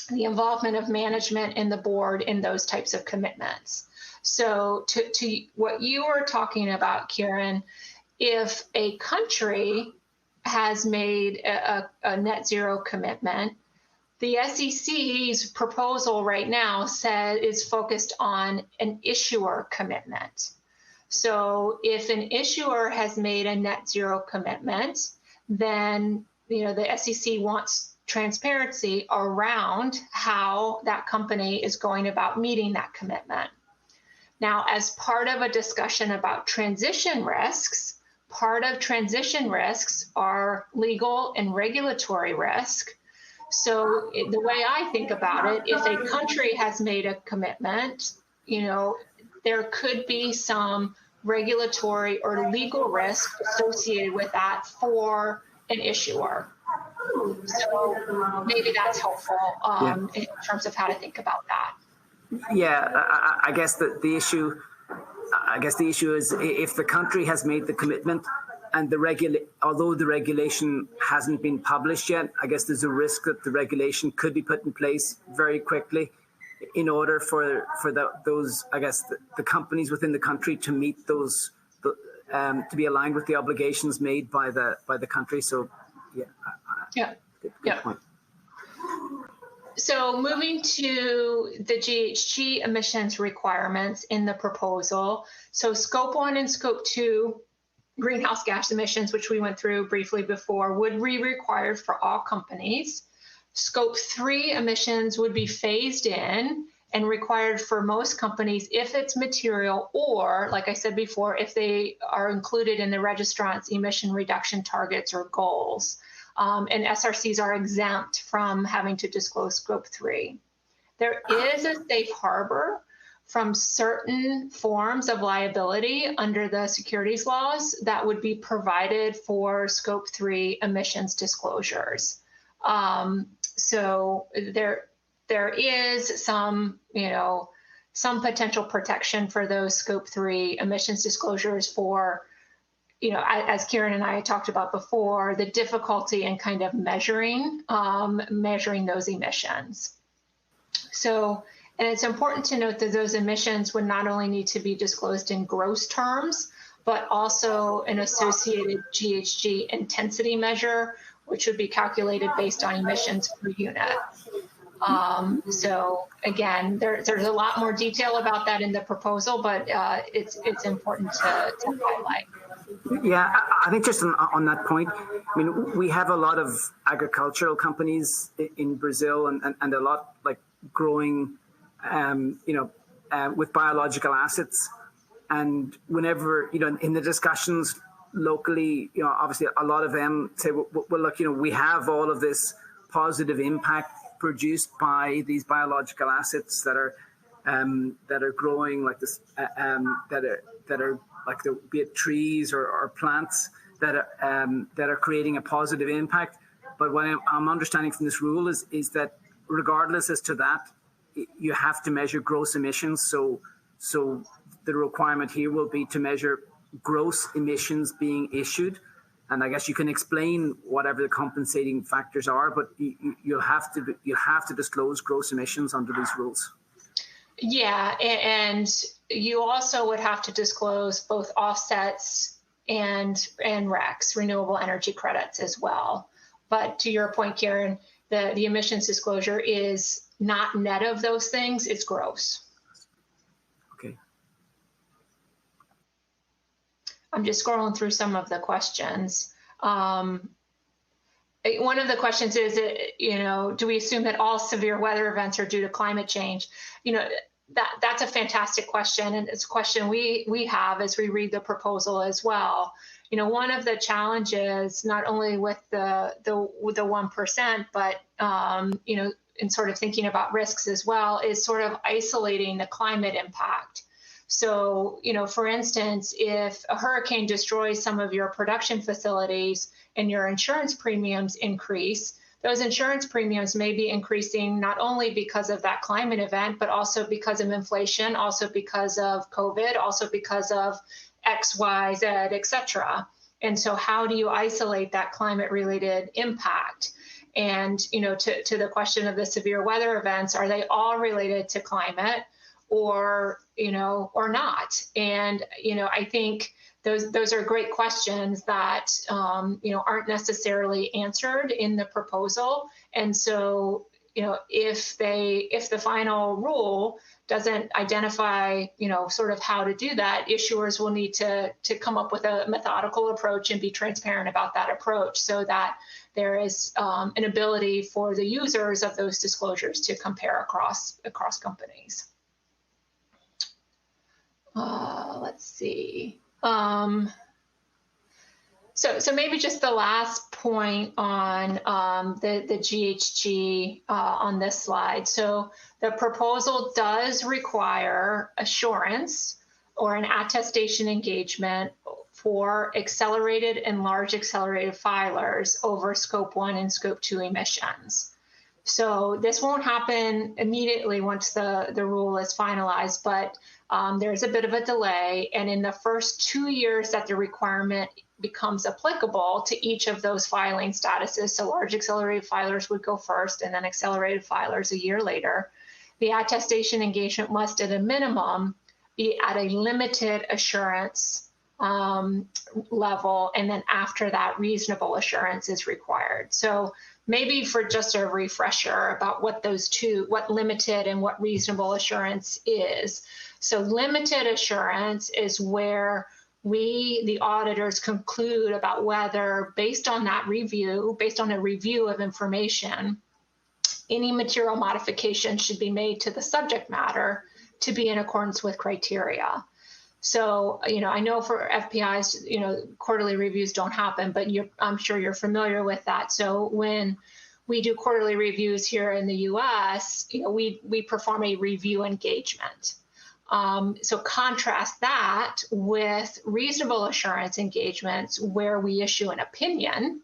the involvement of management and the board in those types of commitments. So to what you were talking about, Kieran, if a country has made a net zero commitment, the SEC's proposal right now is focused on an issuer commitment. So if an issuer has made a net zero commitment, then the SEC wants transparency around how that company is going about meeting that commitment. Now, as part of a discussion about transition risks, part of transition risks are legal and regulatory risk. So the way I think about it, if a country has made a commitment, there could be some regulatory or legal risk associated with that for an issuer. So maybe that's helpful in terms of how to think about that. Yeah, I guess the issue is if the country has made the commitment and although the regulation hasn't been published yet, I guess there's a risk that the regulation could be put in place very quickly in order for the companies within the country to meet those to be aligned with the obligations made by the country. So good point. So moving to the GHG emissions requirements in the proposal. So scope 1 and scope 2 greenhouse gas emissions, which we went through briefly before, would be required for all companies. Scope 3 emissions would be phased in and required for most companies if it's material, or, like I said before, if they are included in the registrant's emission reduction targets or goals. And SRCs are exempt from having to disclose scope 3. There is a safe harbor from certain forms of liability under the securities laws that would be provided for scope 3 emissions disclosures. So there is some potential protection for those scope 3 emissions disclosures for, as Kieran and I talked about before, the difficulty in kind of measuring those emissions. So, and it's important to note that those emissions would not only need to be disclosed in gross terms, but also an associated GHG intensity measure, which would be calculated based on emissions per unit. So again, there's a lot more detail about that in the proposal, but it's important to highlight. Yeah, I think just on that point, I mean, we have a lot of agricultural companies in Brazil and a lot like growing, with biological assets. And whenever, in the discussions locally, obviously a lot of them say, well, look, we have all of this positive impact produced by these biological assets that are growing like this, that are like be it trees or plants that are creating a positive impact. But what I'm understanding from this rule is that regardless as to that, you have to measure gross emissions. So the requirement here will be to measure gross emissions being issued. And I guess you can explain whatever the compensating factors are, but you have to disclose gross emissions under these rules. Yeah, and you also would have to disclose both offsets and RECs, renewable energy credits, as well. But to your point, Kieran, the emissions disclosure is not net of those things; it's gross. Okay. I'm just scrolling through some of the questions. One of the questions is, do we assume that all severe weather events are due to climate change? That's a fantastic question, and it's a question we have as we read the proposal as well. You know, one of the challenges, not only with the 1%, but you know, in sort of thinking about risks as well, is sort of isolating the climate impact. So, you know, for instance, if a hurricane destroys some of your production facilities and your insurance premiums increase, those insurance premiums may be increasing not only because of that climate event, but also because of inflation, also because of COVID, also because of X, Y, Z, et cetera. And so how do you isolate that climate-related impact? And, you know, to the question of the severe weather events, are they all related to climate or, you know, or not? And, you know, I think those are great questions that, you know, aren't necessarily answered in the proposal. And so, you know, if the final rule doesn't identify, you know, sort of how to do that, issuers will need to come up with a methodical approach and be transparent about that approach so that there is an ability for the users of those disclosures to compare across companies. Let's see. So maybe just the last point on the GHG on this slide. So the proposal does require assurance or an attestation engagement for accelerated and large accelerated filers over Scope 1 and Scope 2 emissions. So this won't happen immediately once the rule is finalized, but there's a bit of a delay. And in the first 2 years that the requirement becomes applicable to each of those filing statuses, so large accelerated filers would go first and then accelerated filers a year later, the attestation engagement must at a minimum be at a limited assurance level, and then after that, reasonable assurance is required. So maybe for just a refresher about what what limited and what reasonable assurance is. So limited assurance is where we, the auditors, conclude about whether, based on that review, based on a review of information, any material modification should be made to the subject matter to be in accordance with criteria. So, you know, I know for FPIs, you know, quarterly reviews don't happen, but I'm sure you're familiar with that. So when we do quarterly reviews here in the US, you know, we perform a review engagement. So contrast that with reasonable assurance engagements where we issue an opinion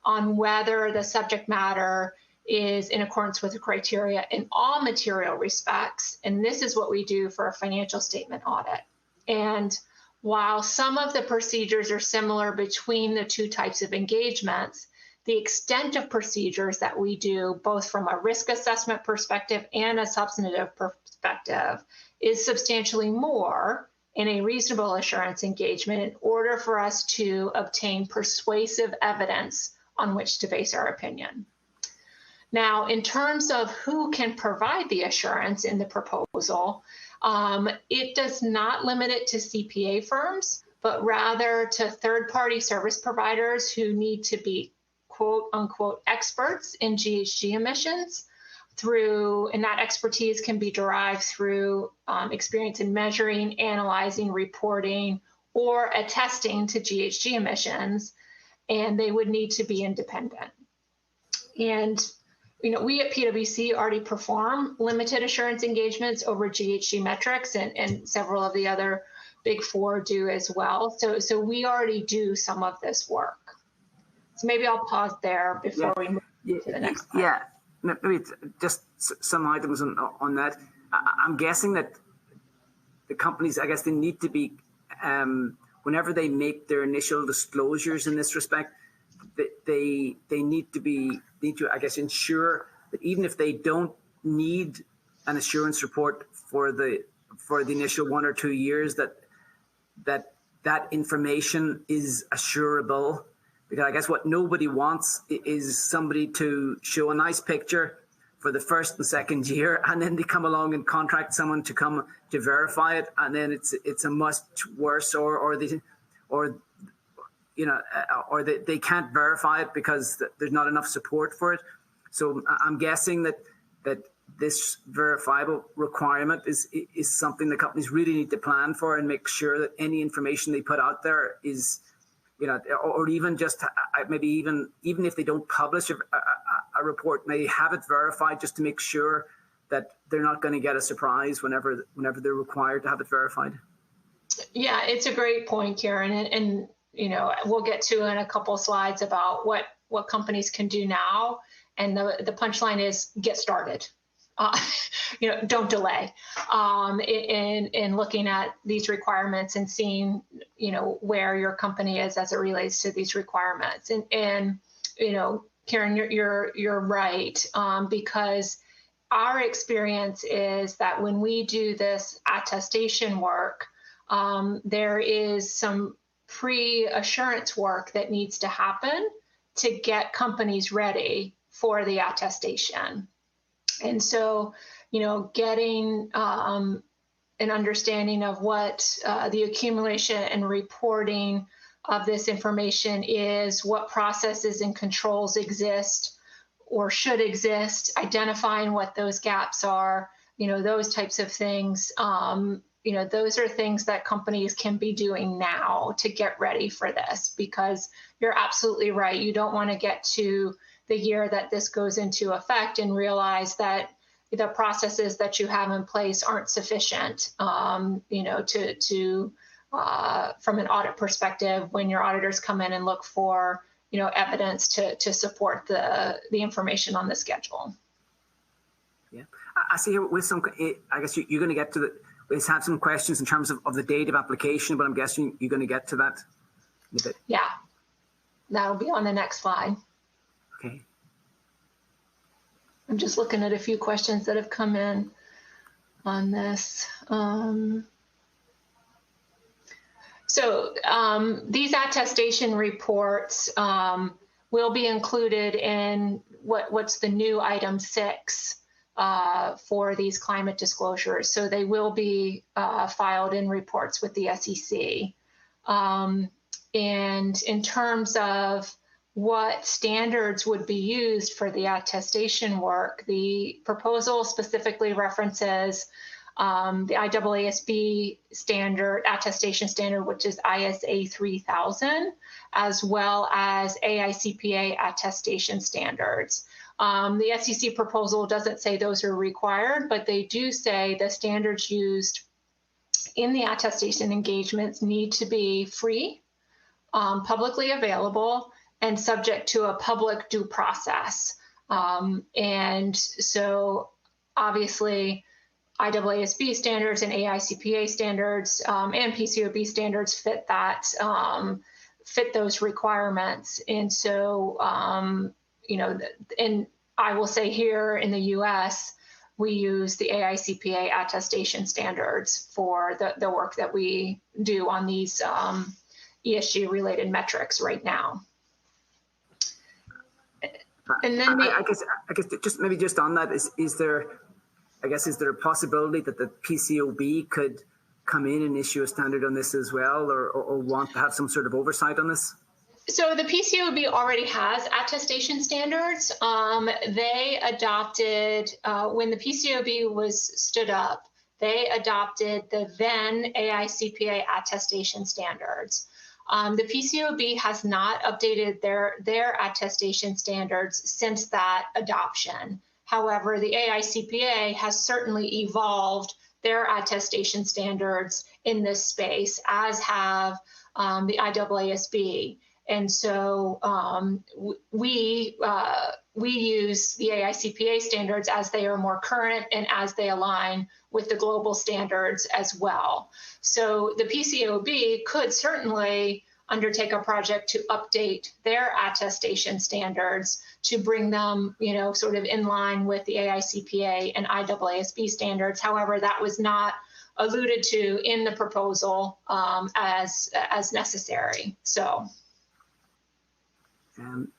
on whether the subject matter is in accordance with the criteria in all material respects. And this is what we do for a financial statement audit. And while some of the procedures are similar between the two types of engagements, the extent of procedures that we do, both from a risk assessment perspective and a substantive perspective, is substantially more in a reasonable assurance engagement in order for us to obtain persuasive evidence on which to base our opinion. Now, in terms of who can provide the assurance in the proposal, it does not limit it to CPA firms, but rather to third-party service providers who need to be quote-unquote experts in GHG emissions and that expertise can be derived through experience in measuring, analyzing, reporting, or attesting to GHG emissions, and they would need to be independent. And you know, we at PwC already perform limited assurance engagements over GHG metrics, and several of the other big four do as well. So we already do some of this work. So maybe I'll pause there before we move to the next slide. Yeah, maybe just some items on that. I'm guessing that the companies, I guess they need to be, whenever they make their initial disclosures in this respect, they need to, I guess, ensure that even if they don't need an assurance report for the initial 1 or 2 years, that information is assurable. Because I guess what nobody wants is somebody to show a nice picture for the first and second year, and then they come along and contract someone to come to verify it, and then it's a much worse, or they can't verify it because there's not enough support for it. So I'm guessing that this verifiable requirement is something that companies really need to plan for and make sure that any information they put out there is, or even just maybe even if they don't publish a report, may have it verified just to make sure that they're not going to get a surprise whenever they're required to have it verified? Yeah, it's a great point, Karen, and we'll get to in a couple of slides about what companies can do now, and the punchline is get started. Don't delay in looking at these requirements and seeing where your company is as it relates to these requirements. And Karen, you're right, because our experience is that when we do this attestation work, there is some pre-assurance work that needs to happen to get companies ready for the attestation. And so, getting an understanding of what the accumulation and reporting of this information is, what processes and controls exist or should exist, identifying what those gaps are, those types of things. Those are things that companies can be doing now to get ready for this, because you're absolutely right. You don't want to get to the year that this goes into effect and realize that the processes that you have in place aren't sufficient, from an audit perspective, when your auditors come in and look for, evidence to support the information on the schedule. Yeah, I see here with some, I guess you're going to get to let's have some questions in terms of the date of application, but I'm guessing you're going to get to that in a bit. Yeah, that'll be on the next slide. Okay. I'm just looking at a few questions that have come in on this. So these attestation reports will be included in what's the new item 6 for these climate disclosures. So they will be filed in reports with the SEC. And in terms of what standards would be used for the attestation work, the proposal specifically references the IAASB standard, attestation standard, which is ISA 3000, as well as AICPA attestation standards. The SEC proposal doesn't say those are required, but they do say the standards used in the attestation engagements need to be free, publicly available, and subject to a public due process. And so obviously IAASB standards and AICPA standards and PCAOB standards fit that, fit those requirements. And so, and I will say here in the US, we use the AICPA attestation standards for the work that we do on these ESG related metrics right now. And then I guess just maybe just on that, is there a possibility that the PCAOB could come in and issue a standard on this as well, or want to have some sort of oversight on this? So the PCAOB already has attestation standards. They adopted, when the PCAOB was stood up, they adopted the then AICPA attestation standards. The PCAOB has not updated their attestation standards since that adoption. However, the AICPA has certainly evolved their attestation standards in this space, as have the IAASB. And so we use the AICPA standards as they are more current and as they align with the global standards as well. So the PCAOB could certainly undertake a project to update their attestation standards to bring them, sort of in line with the AICPA and IAASB standards. However, that was not alluded to in the proposal as necessary. So.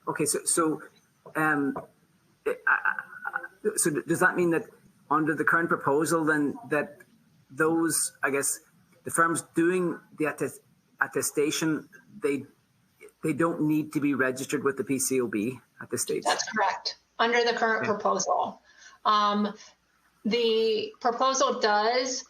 Okay, so does that mean that under the current proposal, then that those, I guess, the firms doing the attestation, they don't need to be registered with the PCAOB at this stage? That's correct. Under the current proposal. the proposal does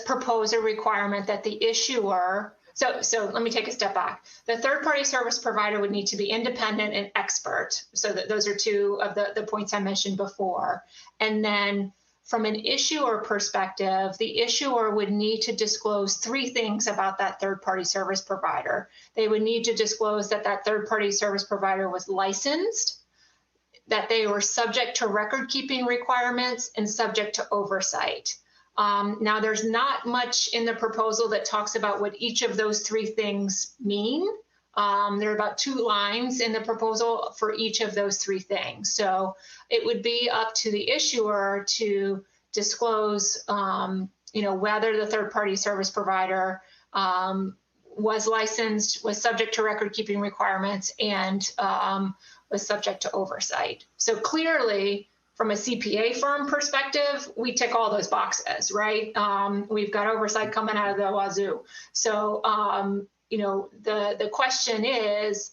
propose a requirement that the issuer, so let me take a step back. The third-party service provider would need to be independent and expert. So that those are two of the points I mentioned before. And then from an issuer perspective, the issuer would need to disclose three things about that third-party service provider. They would need to disclose that that third-party service provider was licensed, that they were subject to record-keeping requirements and subject to oversight. Now, there's not much in the proposal that talks about what each of those three things mean. There are about 2 lines in the proposal for each of those 3 things. So it would be up to the issuer to disclose, whether the third-party service provider was licensed, was subject to record-keeping requirements, and was subject to oversight. So clearly, from a CPA firm perspective, we tick all those boxes, right? We've got oversight coming out of the wazoo. So, the question is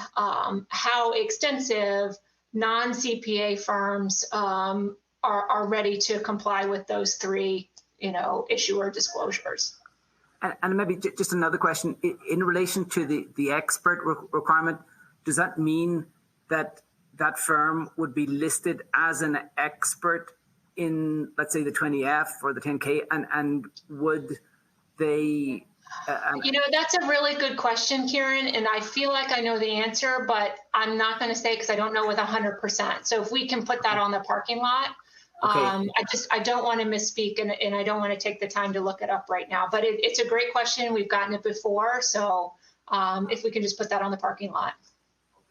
how extensive non-CPA firms are ready to comply with those 3, issuer disclosures. And maybe just another question, in relation to the expert requirement, does that mean that that firm would be listed as an expert in, let's say, the 20F or the 10K, and would they... that's a really good question, Kieran, and I feel like I know the answer, but I'm not going to say because I don't know with 100%. So if we can put that on the parking lot, okay. I don't want to misspeak, and I don't want to take the time to look it up right now. But it's a great question. We've gotten it before, so if we can just put that on the parking lot.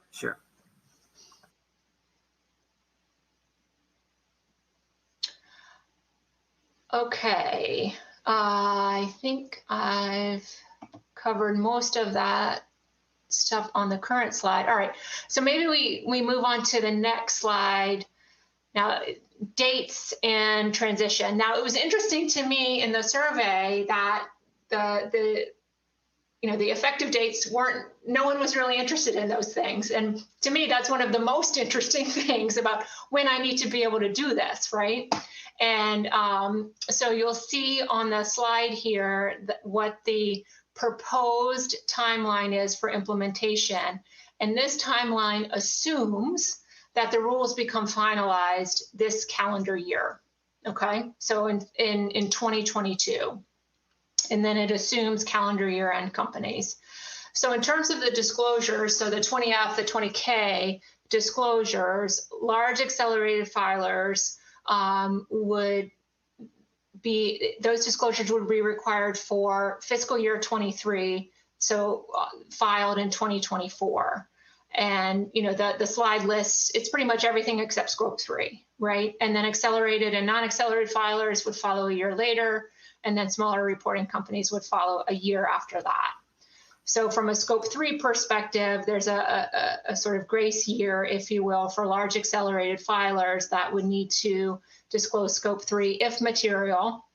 Sure. Okay, I think I've covered most of that stuff on the current slide. All right, so maybe we move on to the next slide. Now, dates and transition. Now, it was interesting to me in the survey that the effective dates no one was really interested in those things. And to me, that's one of the most interesting things about when I need to be able to do this, right? And so you'll see on the slide here what the proposed timeline is for implementation. And this timeline assumes that the rules become finalized this calendar year, okay? So in 2022. And then it assumes calendar year end companies. So in terms of the disclosures, so the 20F, the 20K disclosures, large accelerated filers those disclosures would be required for fiscal year 23, so filed in 2024. And, the slide lists, it's pretty much everything except scope 3, right? And then accelerated and non-accelerated filers would follow a year later, and then smaller reporting companies would follow a year after that. So from a scope 3 perspective, there's a sort of grace year, if you will, for large accelerated filers that would need to disclose scope 3 if material.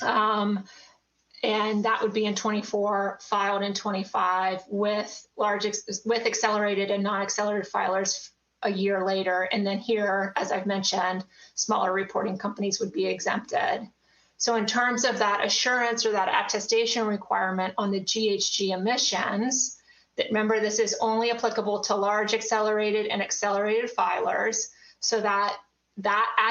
And that would be in 24, filed in 25 with accelerated and non-accelerated filers a year later. And then here, as I've mentioned, smaller reporting companies would be exempted. So in terms of that assurance or that attestation requirement on the GHG emissions, remember this is only applicable to large accelerated and accelerated filers, so that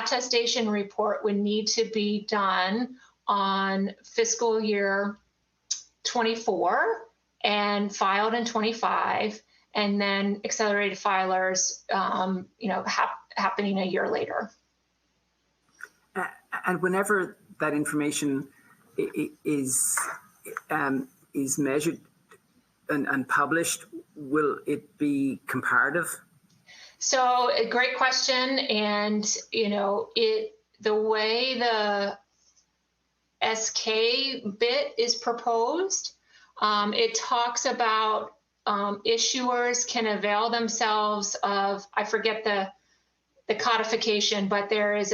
attestation report would need to be done on fiscal year 24 and filed in 25, and then accelerated filers, happening a year later. And whenever that information is measured and published, will it be comparative? So a great question, and the way the SK bit is proposed, it talks about issuers can avail themselves of, I forget the codification, but there is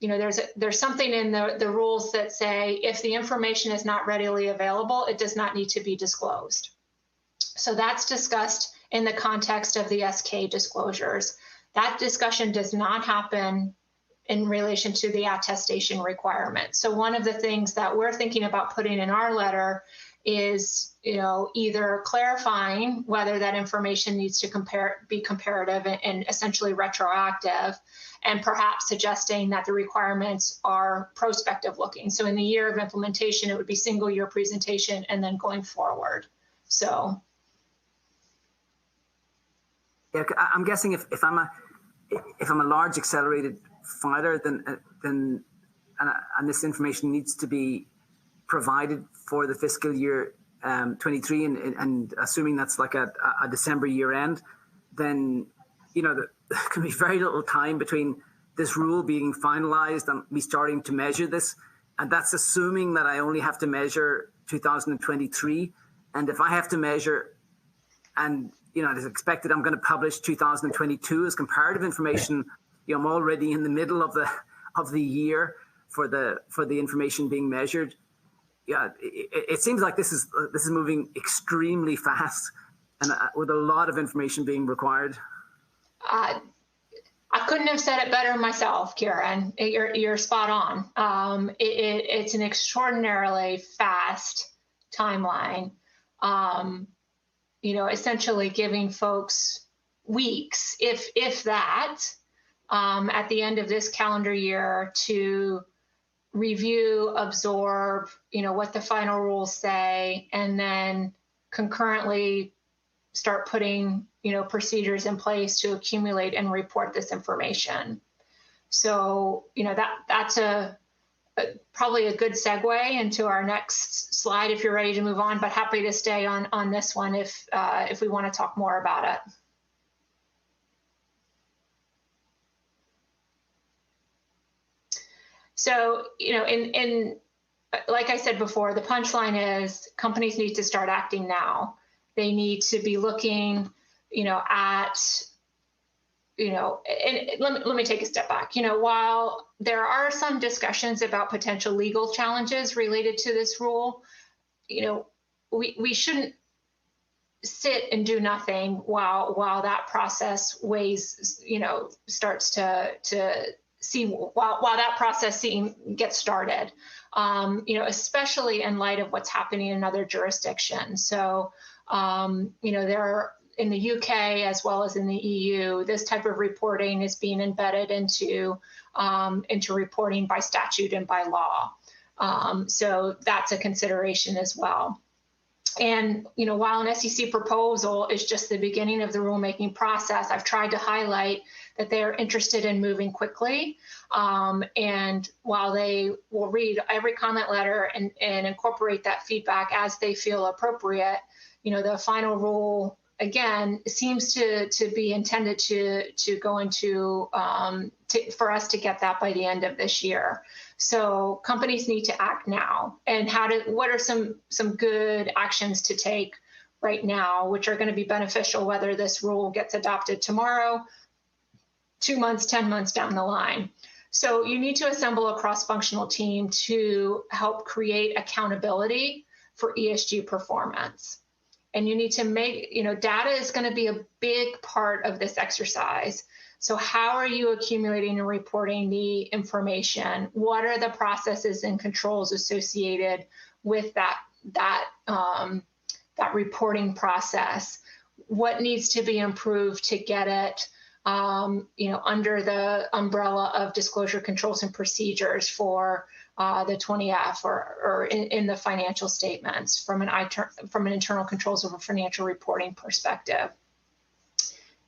there's something in the rules that say if the information is not readily available, it does not need to be disclosed. So that's discussed in the context of the SK disclosures, that discussion does not happen in relation to the attestation requirement. So one of the things that we're thinking about putting in our letter is, either clarifying whether that information needs to be comparative and essentially retroactive, and perhaps suggesting that the requirements are prospective looking. So in the year of implementation, it would be single year presentation and then going forward. So. Yeah, I'm guessing if I'm a large accelerated filer, then this information needs to be provided for the fiscal year 23, and assuming that's like a December year end, then there can be very little time between this rule being finalized and me starting to measure this, and that's assuming that I only have to measure 2023. And if I have to measure, and it is expected I'm going to publish 2022 as comparative information, I'm already in the middle of the year for the information being measured. Yeah, it seems like this is moving extremely fast, and with a lot of information being required. I couldn't have said it better myself, Kieran. You're spot on. It's an extraordinarily fast timeline. Essentially giving folks weeks, if that, at the end of this calendar year to review, absorb, what the final rules say, and then concurrently start putting, procedures in place to accumulate and report this information. So, that's probably a good segue into our next slide if you're ready to move on, but happy to stay on this one if we want to talk more about it. So, in like I said before, the punchline is companies need to start acting now. They need to be looking, at, and let me take a step back. While there are some discussions about potential legal challenges related to this rule, we shouldn't sit and do nothing while that process starts to see while that process gets started, especially in light of what's happening in other jurisdictions. So, there are, in the UK as well as in the EU, this type of reporting is being embedded into reporting by statute and by law. So that's a consideration as well. And, while an SEC proposal is just the beginning of the rulemaking process, I've tried to highlight that they are interested in moving quickly. And while they will read every comment letter and incorporate that feedback as they feel appropriate, the final rule, again, seems to be intended to go into, for us to get that by the end of this year. So companies need to act now. And what are some good actions to take right now, which are going to be beneficial whether this rule gets adopted tomorrow, 2 months, 10 months down the line. So you need to assemble a cross-functional team to help create accountability for ESG performance. And you need to make, data is going to be a big part of this exercise. So how are you accumulating and reporting the information? What are the processes and controls associated with that reporting process? What needs to be improved to get it, under the umbrella of disclosure controls and procedures for the 20F or in the financial statements from an internal controls over financial reporting perspective.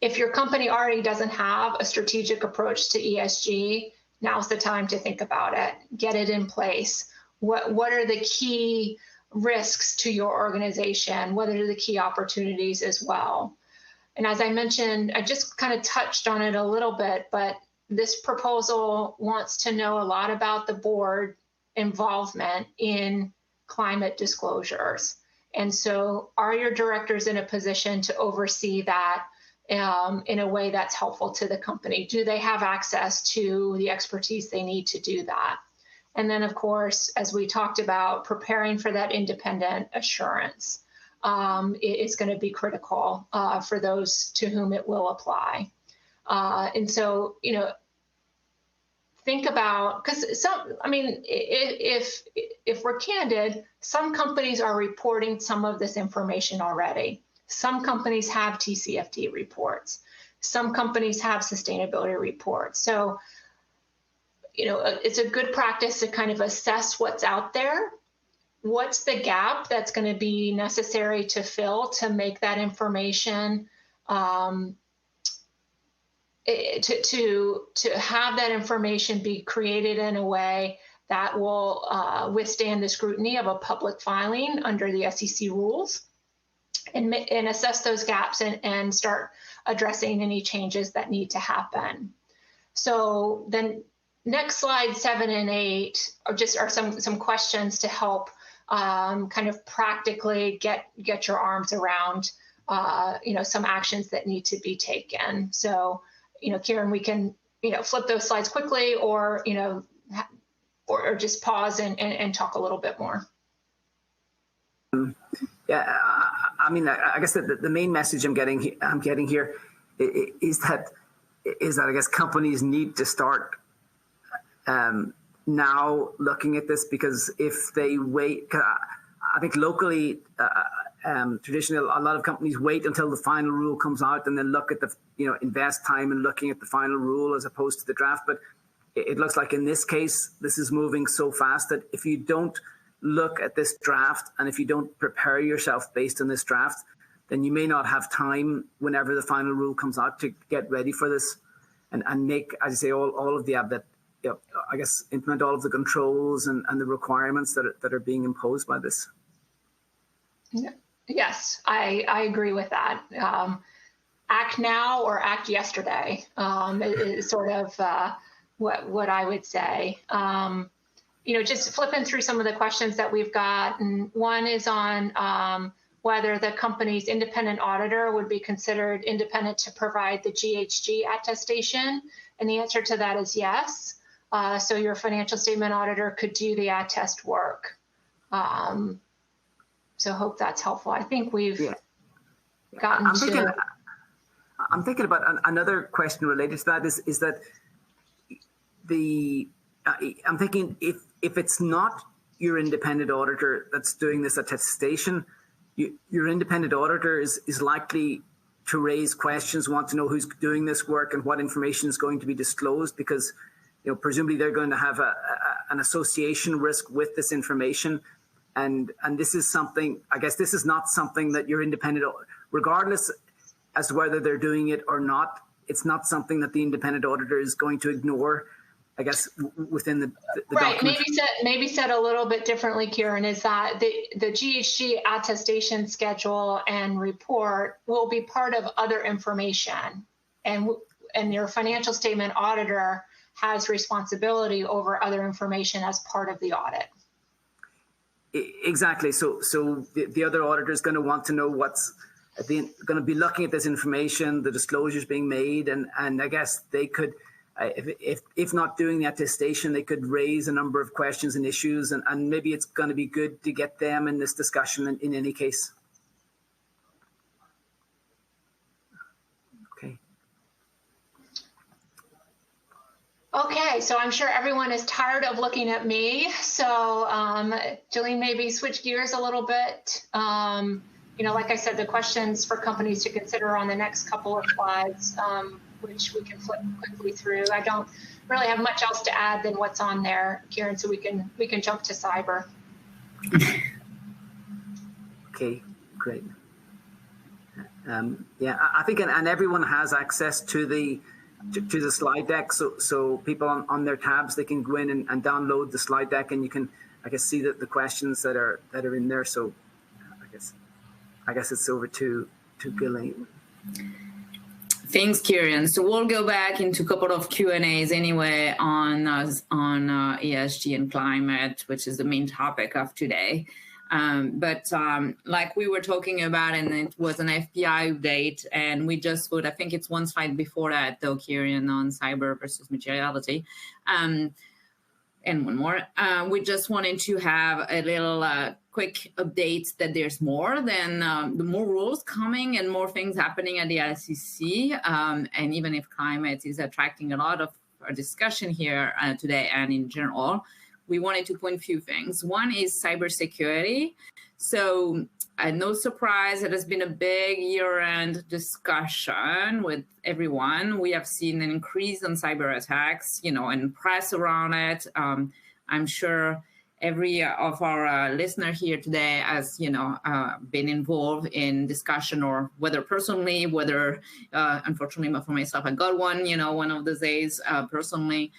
If your company already doesn't have a strategic approach to ESG, now's the time to think about it. Get it in place. What are the key risks to your organization? What are the key opportunities as well? And as I mentioned, I just kind of touched on it a little bit, but this proposal wants to know a lot about the board involvement in climate disclosures. And so are your directors in a position to oversee that in a way that's helpful to the company? Do they have access to the expertise they need to do that? And then, of course, as we talked about, preparing for that independent assurance is going to be critical for those to whom it will apply. And so, think about, because if we're candid, some companies are reporting some of this information already. Some companies have TCFD reports. Some companies have sustainability reports. So, it's a good practice to kind of assess what's out there. What's the gap that's going to be necessary to fill to make that information to have that information be created in a way that will withstand the scrutiny of a public filing under the SEC rules, and assess those gaps and start addressing any changes that need to happen. So then next slide 7 and 8 are some questions to help kind of practically get your arms around some actions that need to be taken. So Kieran, we can flip those slides quickly, or or just pause and talk a little bit more. Yeah, I guess the main message I'm getting here is that I guess companies need to start now looking at this, because if they wait, I think locally, traditionally, a lot of companies wait until the final rule comes out and then look at the, invest time in looking at the final rule as opposed to the draft. But it looks like in this case, this is moving so fast that if you don't look at this draft and if you don't prepare yourself based on this draft, then you may not have time whenever the final rule comes out to get ready for this and make, as I say, all of the I guess implement all of the controls and the requirements that are being imposed by this. Yes, I agree with that. Act now or act yesterday is sort of what I would say. Just flipping through some of the questions that we've got, and one is on whether the company's independent auditor would be considered independent to provide the GHG attestation, and the answer to that is yes. So your financial statement auditor could do the attest work. So hope that's helpful. I think we've gotten I'm thinking about another question related to that is that I'm thinking if it's not your independent auditor that's doing this attestation, your independent auditor is likely to raise questions, want to know who's doing this work and what information is going to be disclosed, because presumably they're going to have an association risk with this information. And this is something, I guess this is not something that your independent, regardless as to whether they're doing it or not, it's not something that the independent auditor is going to ignore, I guess, within the right, document. Maybe said a little bit differently, Kieran, is that the GHG attestation schedule and report will be part of other information, and your financial statement auditor has responsibility over other information as part of the audit. Exactly. So the other auditor is going to want to know what's going to be looking at this information, the disclosures being made, and I guess they could, if not doing the attestation, they could raise a number of questions and issues, and maybe it's going to be good to get them in this discussion in any case. Okay, so I'm sure everyone is tired of looking at me. So Guilaine, maybe switch gears a little bit. Like I said, the questions for companies to consider on the next couple of slides, which we can flip quickly through. I don't really have much else to add than what's on there, Kieran, so we can jump to cyber. Okay, great. I think, and everyone has access to the slide deck, so people on their tabs, they can go in and download the slide deck, and you can, I guess, see the questions that are in there. So I guess it's over to Guilaine. Thanks, Kieran. So we'll go back into a couple of Q&As anyway on ESG and climate, which is the main topic of today. But like we were talking about, and it was an FPI update, and we just put, I think it's one slide before that, though, Kieran, on cyber versus materiality. And one more. We just wanted to have a little quick update that there's more than the more rules coming and more things happening at the SEC. And even if climate is attracting a lot of discussion here today and in general, we wanted to point a few things. One is cybersecurity. So no surprise, it has been a big year-end discussion with everyone. We have seen an increase in cyber attacks, and press around it. I'm sure every of our listener here today has, been involved in discussion, or whether personally, whether, unfortunately for myself, I got one, one of those days personally,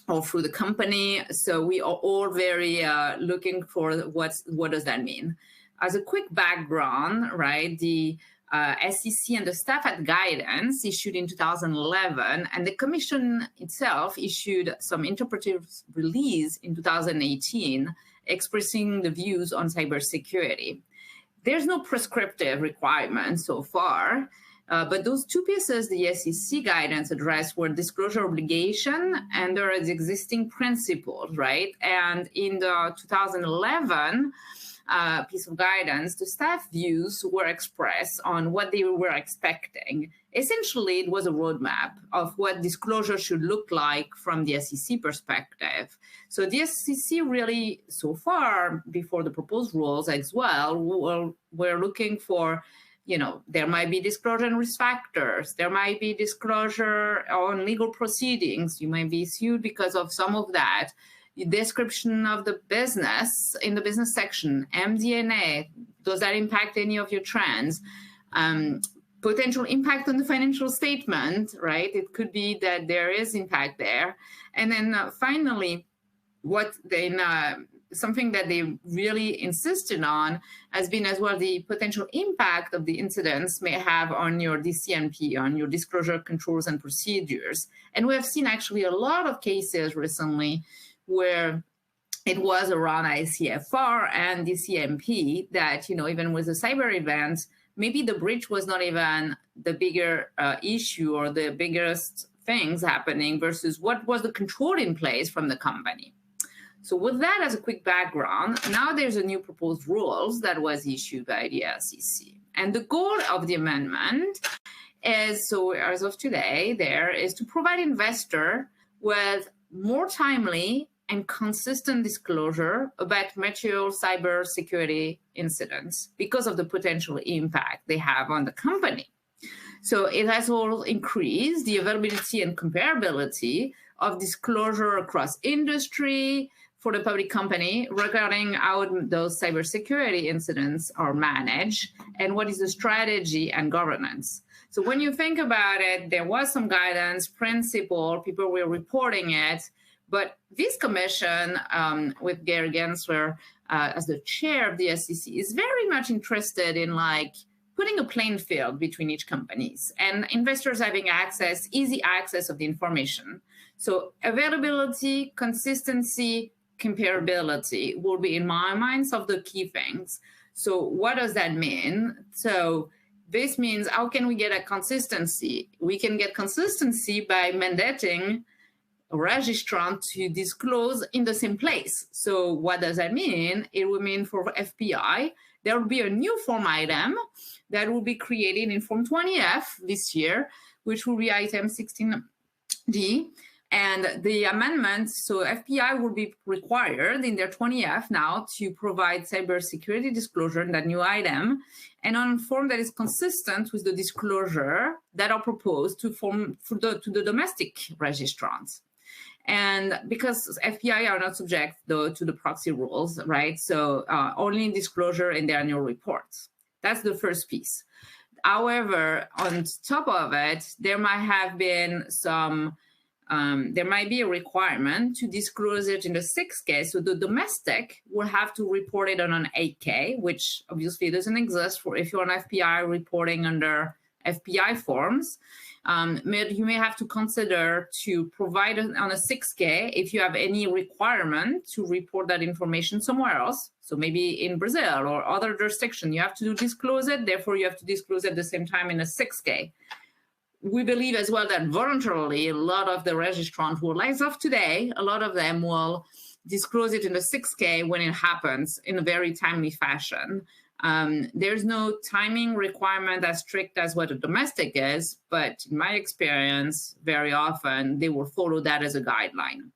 or through the company. So we are all very looking for what does that mean? As a quick background, right, the SEC and the staff had guidance issued in 2011, and the Commission itself issued some interpretive release in 2018 expressing the views on cybersecurity. There's no prescriptive requirement so far, but those two pieces the SEC guidance addressed were disclosure obligation and there is existing principles, right? And in the 2011 piece of guidance, the staff views were expressed on what they were expecting. Essentially, it was a roadmap of what disclosure should look like from the SEC perspective. So the SEC really, so far, before the proposed rules as well, we're looking for, there might be disclosure on risk factors. There might be disclosure on legal proceedings. You might be sued because of some of that. Description of the business in the business section, MD&A, does that impact any of your trends? Potential impact on the financial statement, right? It could be that there is impact there. And then finally, something that they really insisted on has been as well the potential impact of the incidents may have on your DCNP, on your disclosure controls and procedures. And we have seen actually a lot of cases recently where it was around ICFR and DCMP that, even with a cyber event, maybe the breach was not even the bigger issue or the biggest things happening versus what was the control in place from the company. So with that as a quick background, now there's a new proposed rules that was issued by the SEC. And the goal of the amendment is, so as of today, is to provide investor with more timely and consistent disclosure about material cybersecurity incidents because of the potential impact they have on the company. So it has also increased the availability and comparability of disclosure across industry for the public company regarding how those cybersecurity incidents are managed and what is the strategy and governance. So when you think about it, there was some guidance, principle, people were reporting it, but this commission, with Gary Gensler as the chair of the SEC, is very much interested in putting a playing field between each companies and investors having easy access of the information. So availability, consistency, comparability will be, in my mind, some of the key things. So what does that mean? So this means how can we get a consistency? We can get consistency by mandating a registrant to disclose in the same place. So what does that mean? It will mean for FPI, there will be a new form item that will be created in Form 20F this year, which will be item 16D. And the amendment, so FPI will be required in their 20F now to provide cybersecurity disclosure in that new item and on a form that is consistent with the disclosure that are proposed to the domestic registrants. And because FPI are not subject, though, to the proxy rules, right? So only disclosure in their annual reports. That's the first piece. However, on top of it, there might have been there might be a requirement to disclose it in the 6K. So the domestic will have to report it on an 8K, which obviously doesn't exist for if you're on FPI reporting under FPI forms. You may have to consider to provide it on a 6K if you have any requirement to report that information somewhere else. So maybe in Brazil or other jurisdiction, you have to disclose it. Therefore, you have to disclose it at the same time in a 6K. we believe as well that voluntarily, a lot of the registrants will, as of today, a lot of them will disclose it in the 6K when it happens in a very timely fashion. There's no timing requirement as strict as what a domestic is, but in my experience, very often they will follow that as a guideline.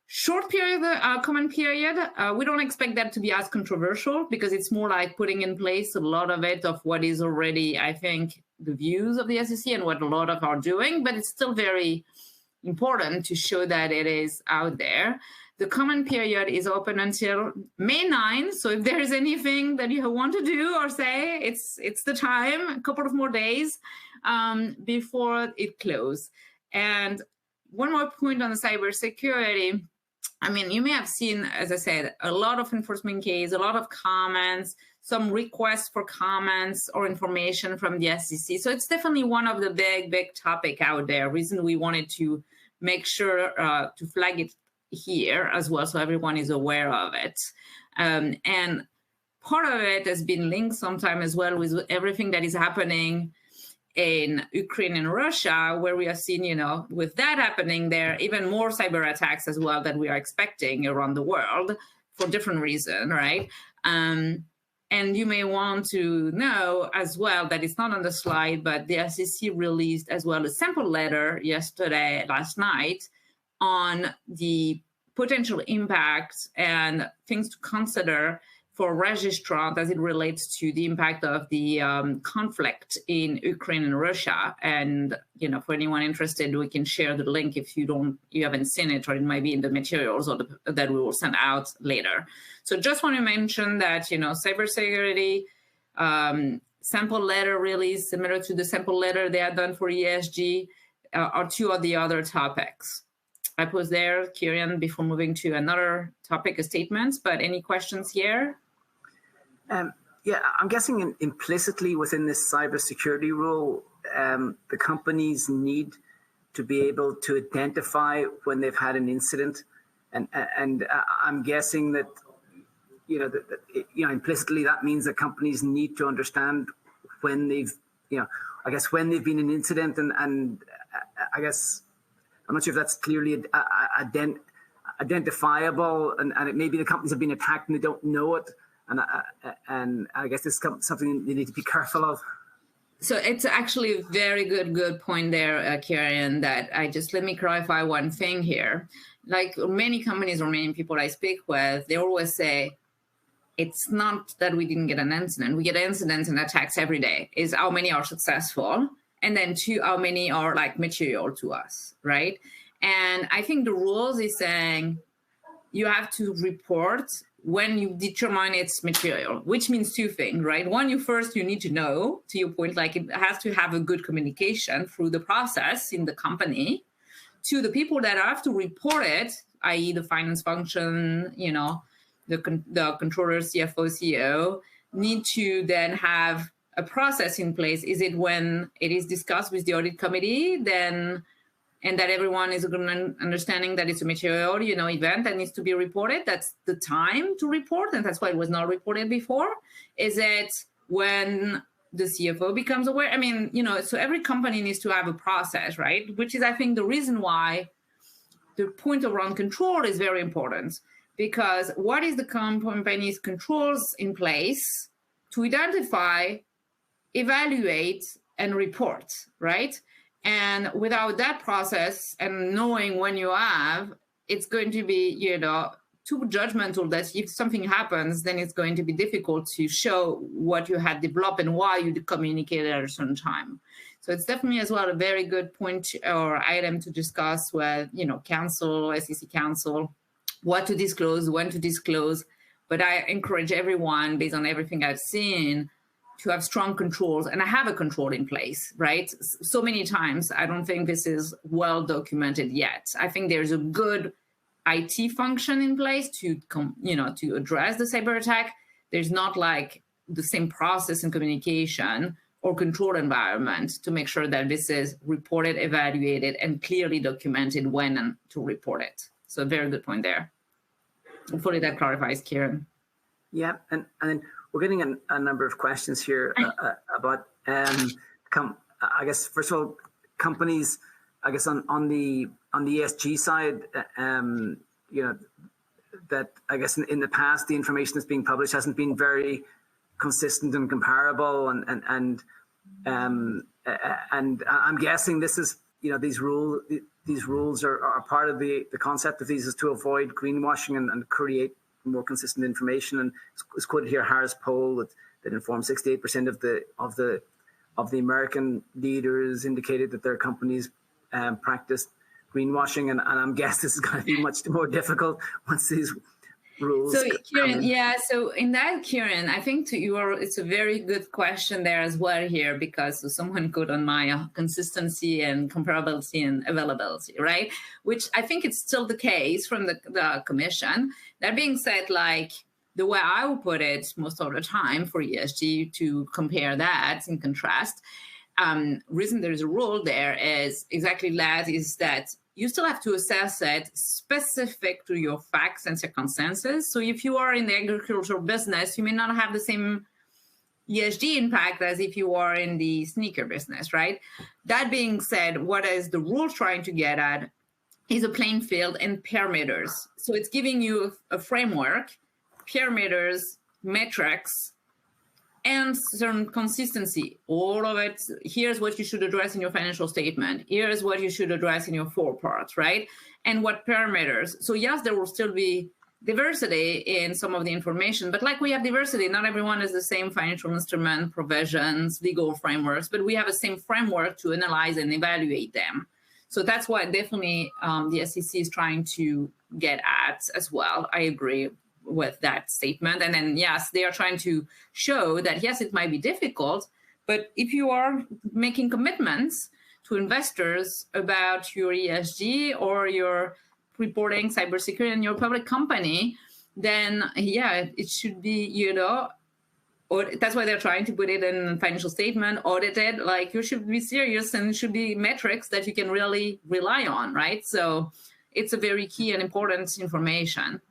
Short period, comment period, we don't expect that to be as controversial because it's more like putting in place a lot of it of what is already, I think, the views of the SEC and what a lot of are doing, but it's still very important to show that it is out there. The comment period is open until May 9. So if there's anything that you want to do or say, it's the time, a couple of more days before it closes. And one more point on the cybersecurity. I mean, you may have seen, as I said, a lot of enforcement cases, a lot of comments, some requests for comments or information from the SEC. So it's definitely one of the big topic out there. Reason we wanted to make sure to flag it here as well, so everyone is aware of it. And part of it has been linked sometime as well with everything that is happening in Ukraine and Russia, where we have seen, you know, with that happening there, even more cyber attacks as well that we are expecting around the world for different reasons, right? And you may want to know as well that it's not on the slide, but the SEC released as well a sample letter last night, on the potential impact and things to consider for registrants as it relates to the impact of the conflict in Ukraine and Russia. And, you know, for anyone interested, we can share the link if you haven't seen it, or it might be in the materials or that we will send out later. So just want to mention that, you know, cybersecurity sample letter release, similar to the sample letter they had done for ESG, are two of the other topics. I pause there, Kieran, before moving to another topic of statements, but any questions here? Yeah, I'm guessing implicitly within this cybersecurity rule, the companies need to be able to identify when they've had an incident. And I'm guessing that, implicitly that means that companies need to understand when they've, when they've been in an incident, and I guess, I'm not sure if that's clearly identifiable, and maybe the companies have been attacked and they don't know it, and I guess this is something they need to be careful of. So it's actually a very good point there, Kieran, that let me clarify one thing here. Like many companies or many people I speak with, they always say, it's not that we didn't get an incident. We get incidents and attacks every day. Is how many are successful? And then two, how many are like material to us, right? And I think the rules is saying you have to report when you determine it's material, which means two things, right? One, you need to know, to your point, like it has to have a good communication through the process in the company to the people that have to report it, i.e. the finance function, the controller, CFO, CEO, need to then have a process in place. Is it when it is discussed with the audit committee, and that everyone is understanding that it's a material, event that needs to be reported? That's the time to report, and that's why it was not reported before. Is it when the CFO becomes aware? I mean, so every company needs to have a process, right? Which is, I think, the reason why the point around control is very important, because what is the company's controls in place to identify, evaluate, and report, right? And without that process and knowing when you have, it's going to be, too judgmental that if something happens, then it's going to be difficult to show what you had developed and why you communicated at a certain time. So it's definitely as well a very good point or item to discuss with, counsel, SEC counsel, what to disclose, when to disclose. But I encourage everyone, based on everything I've seen, to have strong controls, and I have a control in place, right? So many times, I don't think this is well documented yet. I think there's a good IT function in place to address the cyber attack. There's not like the same process and communication or control environment to make sure that this is reported, evaluated, and clearly documented when and to report it. So a very good point there. Hopefully that clarifies, Kieran. Yeah, and then we're getting a number of questions here about, I guess, first of all, companies, I guess on the ESG side, that I guess in the past the information that's being published hasn't been very consistent and comparable, and I'm guessing this is these rules are part of the concept of these is to avoid greenwashing and create more consistent information. And it's quoted here, Harris poll that informed 68% of the American leaders indicated that their companies practiced greenwashing, and I'm guessing this is going to be much more difficult once these rules. So Kieran, so in that, Kieran, I think it's a very good question there as well here, because someone could on my consistency and comparability and availability, right? Which I think it's still the case from the Commission. That being said, like the way I would put it most of the time for ESG to compare that in contrast, reason there's a rule there is exactly that, is that you still have to assess it specific to your facts and circumstances. So if you are in the agricultural business, you may not have the same ESG impact as if you are in the sneaker business, right? That being said, what is the rule trying to get at is a playing field and parameters. So it's giving you a framework, parameters, metrics, and certain consistency. All of it, here's what you should address in your financial statement. Here's what you should address in your 4 parts, right? And what parameters. So yes, there will still be diversity in some of the information, but like we have diversity, not everyone has the same financial instrument, provisions, legal frameworks, but we have the same framework to analyze and evaluate them. So that's what definitely the SEC is trying to get at as well. I agree with that statement. And then, yes, they are trying to show that, yes, it might be difficult, but if you are making commitments to investors about your ESG or your reporting cybersecurity in your public company, then, yeah, it should be, or that's why they're trying to put it in financial statement, audited, like you should be serious and it should be metrics that you can really rely on, right? So it's a very key and important information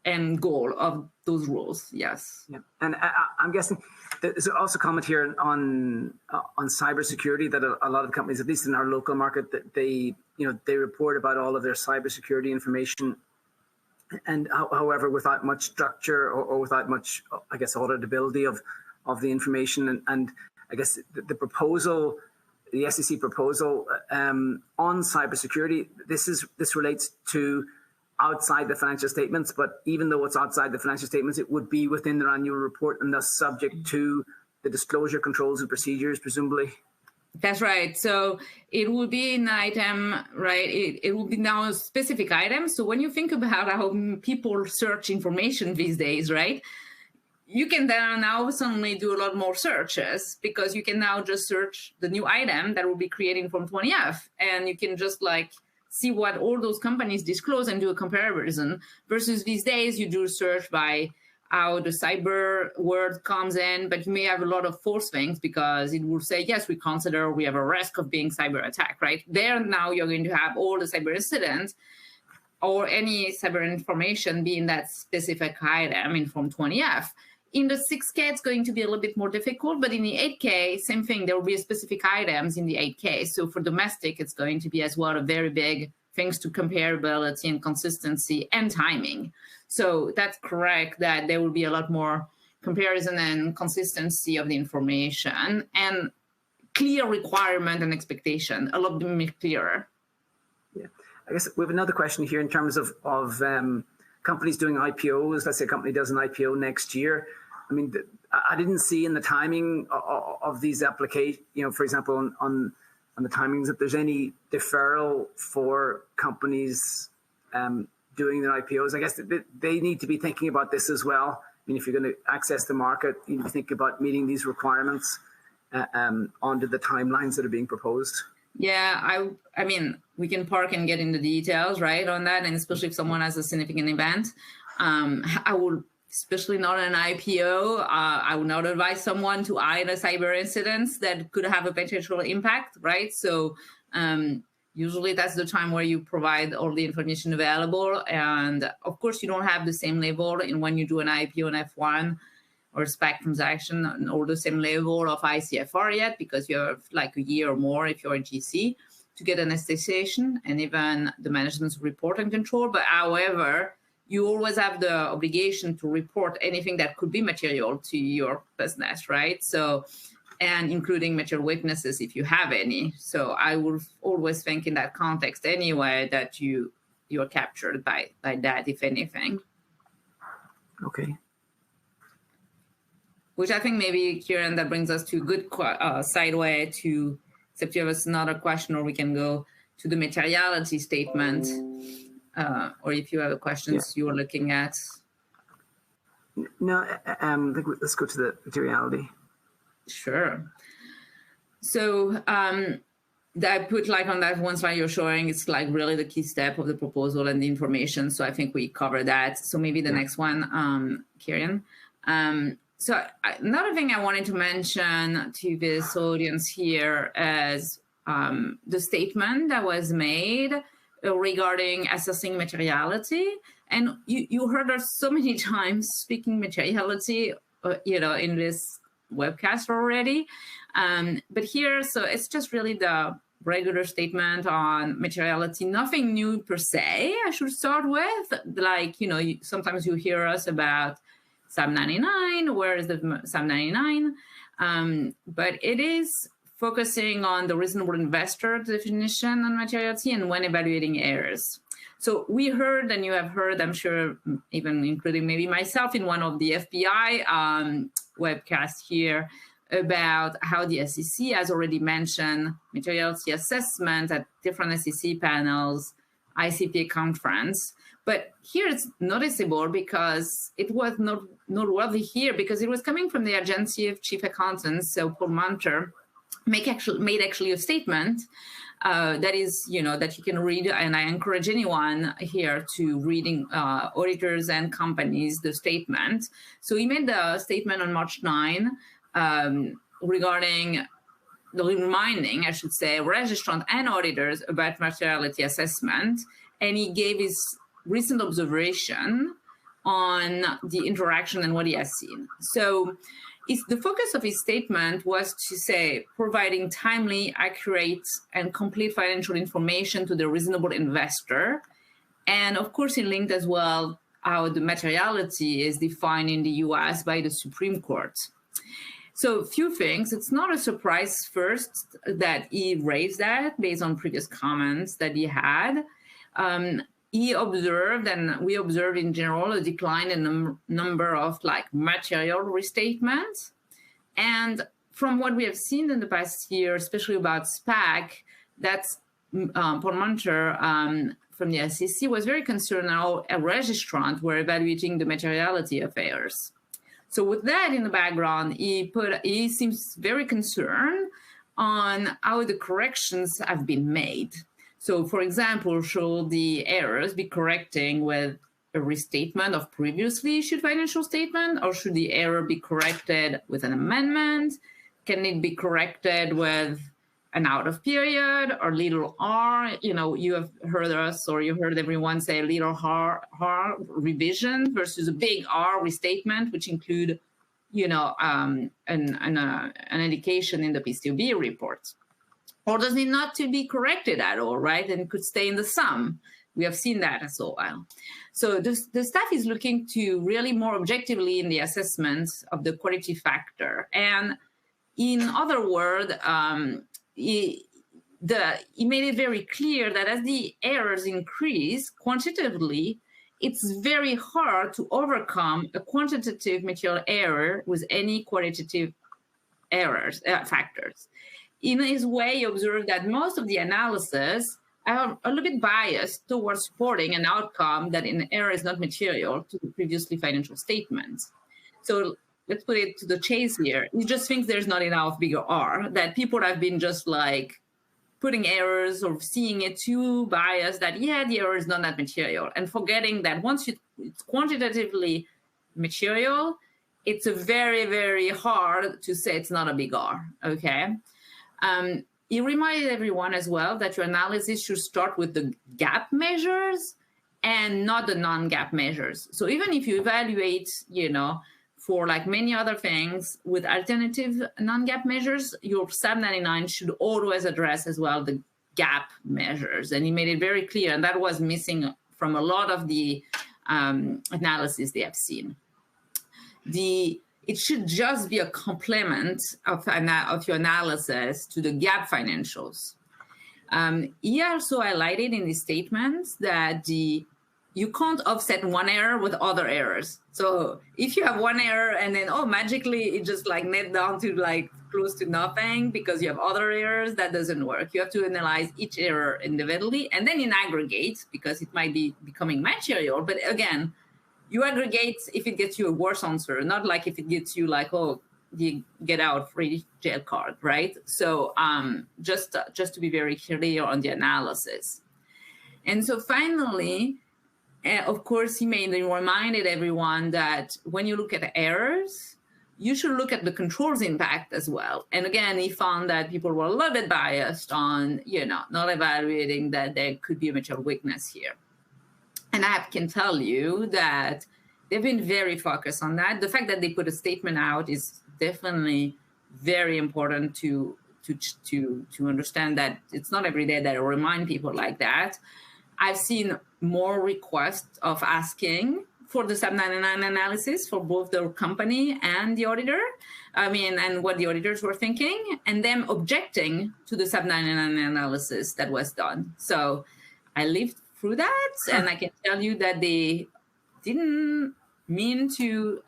and goal of those rules, yes. Yeah, and I'm guessing there's also a comment here on cybersecurity that a lot of companies, at least in our local market, that they report about all of their cybersecurity information, and however, without much structure or without much, I guess, auditability of the information, and I guess the proposal, the SEC proposal on cybersecurity, this relates to outside the financial statements, but even though it's outside the financial statements, it would be within their annual report and thus subject to the disclosure controls and procedures, presumably. That's right. So it will be an item, right? It will be now a specific item. So when you think about how people search information these days, right? You can then now suddenly do a lot more searches, because you can now just search the new item that will be created from 20F, and you can just see what all those companies disclose and do a comparison, versus these days you do search by how the cyber word comes in, but you may have a lot of false things because it will say, yes, we consider we have a risk of being cyber attacked, right? There now you're going to have all the cyber incidents or any cyber information be in that specific item in Form 20F. In the 6K, it's going to be a little bit more difficult, but in the 8K, same thing, there will be specific items in the 8K. So for domestic, it's going to be as well a very big thanks to comparability and consistency and timing. So that's correct that there will be a lot more comparison and consistency of the information and clear requirement and expectation, a lot clearer. Yeah, I guess we have another question here in terms of companies doing IPOs. Let's say a company does an IPO next year. I mean, I didn't see in the timing of these applications, for example, on the timings, that there's any deferral for companies doing their IPOs. I guess they need to be thinking about this as well. I mean, if you're going to access the market, you need to think about meeting these requirements onto the timelines that are being proposed. Yeah, I mean, we can park and get into details, right, on that, and especially if someone has a significant event. I would, especially not an IPO, I would not advise someone to hide a cyber incident that could have a potential impact, right? So usually that's the time where you provide all the information available. And of course, you don't have the same level in when you do an IPO and F1 or SPAC transaction or the same level of ICFR yet, because you have like a year or more if you're a GC to get an attestation and even the management's report and control. But however, you always have the obligation to report anything that could be material to your business, right? So, and including material weaknesses if you have any. So I would always think in that context anyway that you're captured by that, if anything. Okay. Which I think maybe, Kieran, that brings us to a good sideway to, except you have another question, or we can go to the materiality statement, or if you have questions you were looking at. No, I think let's go to the materiality. Sure. So I put like on that one slide you're showing, it's like really the key step of the proposal and the information. So I think we covered that. So maybe the next one, Kieran. So another thing I wanted to mention to this audience here is the statement that was made regarding assessing materiality. And you heard us so many times speaking materiality, in this webcast already. But here, so it's just really the regular statement on materiality, nothing new per se, I should start with. Like, sometimes you hear us about SAB 99, where is the SAB 99? But it is focusing on the reasonable investor definition on materiality and when evaluating errors. So we heard, and you have heard, I'm sure, even including maybe myself in one of the FPI webcasts here, about how the SEC has already mentioned materiality assessment at different SEC panels, ICPA conference. But here it's noticeable because it was noteworthy here because it was coming from the Agency of Chief Accountants, so Paul Munter, made actually a statement that is, that you can read, and I encourage anyone here to reading auditors and companies the statement. So he made the statement on March 9 regarding reminding, I should say, registrants and auditors about materiality assessment, and he gave his recent observation on the interaction and what he has seen. So the focus of his statement was to say providing timely, accurate, and complete financial information to the reasonable investor. And of course, he linked as well how the materiality is defined in the US by the Supreme Court. So a few things. It's not a surprise first that he raised that based on previous comments that he had. He observed, and we observed in general, a decline in the number of material restatements. And from what we have seen in the past year, especially about SPAC, that's Paul Munter from the SEC was very concerned how a registrant were evaluating the materiality of errors. So with that in the background, he seems very concerned on how the corrections have been made. So, for example, should the errors be correcting with a restatement of previously issued financial statement, or should the error be corrected with an amendment? Can it be corrected with an out of period or little r? You have heard us, or you heard everyone say little r revision versus a big R restatement, which include, an indication in the PCOB report. Or does it not to be corrected at all, right? And it could stay in the sum. We have seen that as well. So the staff is looking to really more objectively in the assessment of the quality factor. And in other words, he made it very clear that as the errors increase quantitatively, it's very hard to overcome a quantitative material error with any qualitative factors. In his way, he observed that most of the analysis are a little bit biased towards supporting an outcome that an error is not material to the previously financial statements. So let's put it to the chase here. He just thinks there's not enough bigger R, that people have been just putting errors or seeing it too biased that, the error is not that material, and forgetting that once it's quantitatively material, it's a very, very hard to say it's not a big R, okay? He reminded everyone as well that your analysis should start with the GAAP measures and not the non-GAAP measures. So even if you evaluate, for like many other things with alternative non-GAAP measures, your SAB 99 should always address as well the GAAP measures. And he made it very clear, and that was missing from a lot of the analysis they have seen. It should just be a complement of your analysis to the GAAP financials. He also highlighted in his statements that you can't offset one error with other errors. So if you have one error and then, magically it just like net down to like close to nothing because you have other errors, that doesn't work. You have to analyze each error individually and then in aggregate, because it might be becoming material. But again, you aggregate if it gets you a worse answer, not like if it gets you like, you get out free jail card, right? So just to be very clear on the analysis. And so finally, of course, he reminded everyone that when you look at errors, you should look at the controls impact as well. And again, he found that people were a little bit biased on, not evaluating that there could be a material weakness here. And I can tell you that they've been very focused on that. The fact that they put a statement out is definitely very important to understand that it's not every day that I remind people like that. I've seen more requests of asking for the SAB 99 analysis for both the company and the auditor, and what the auditors were thinking, and them objecting to the SAB 99 analysis that was done. So I lived through that, and I can tell you that they didn't mean to,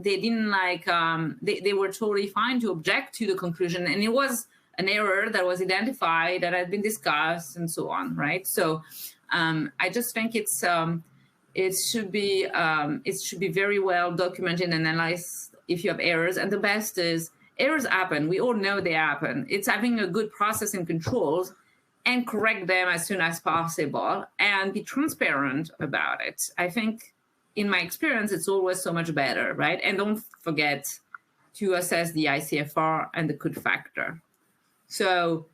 they were totally fine to object to the conclusion, and it was an error that was identified, that had been discussed, and so on, right? So I just think it should be very well documented and analyzed if you have errors. And the best is errors happen. We all know they happen. It's having a good process and controls and correct them as soon as possible and be transparent about it. I think in my experience, it's always so much better, right? And don't forget to assess the ICFR and the could factor. So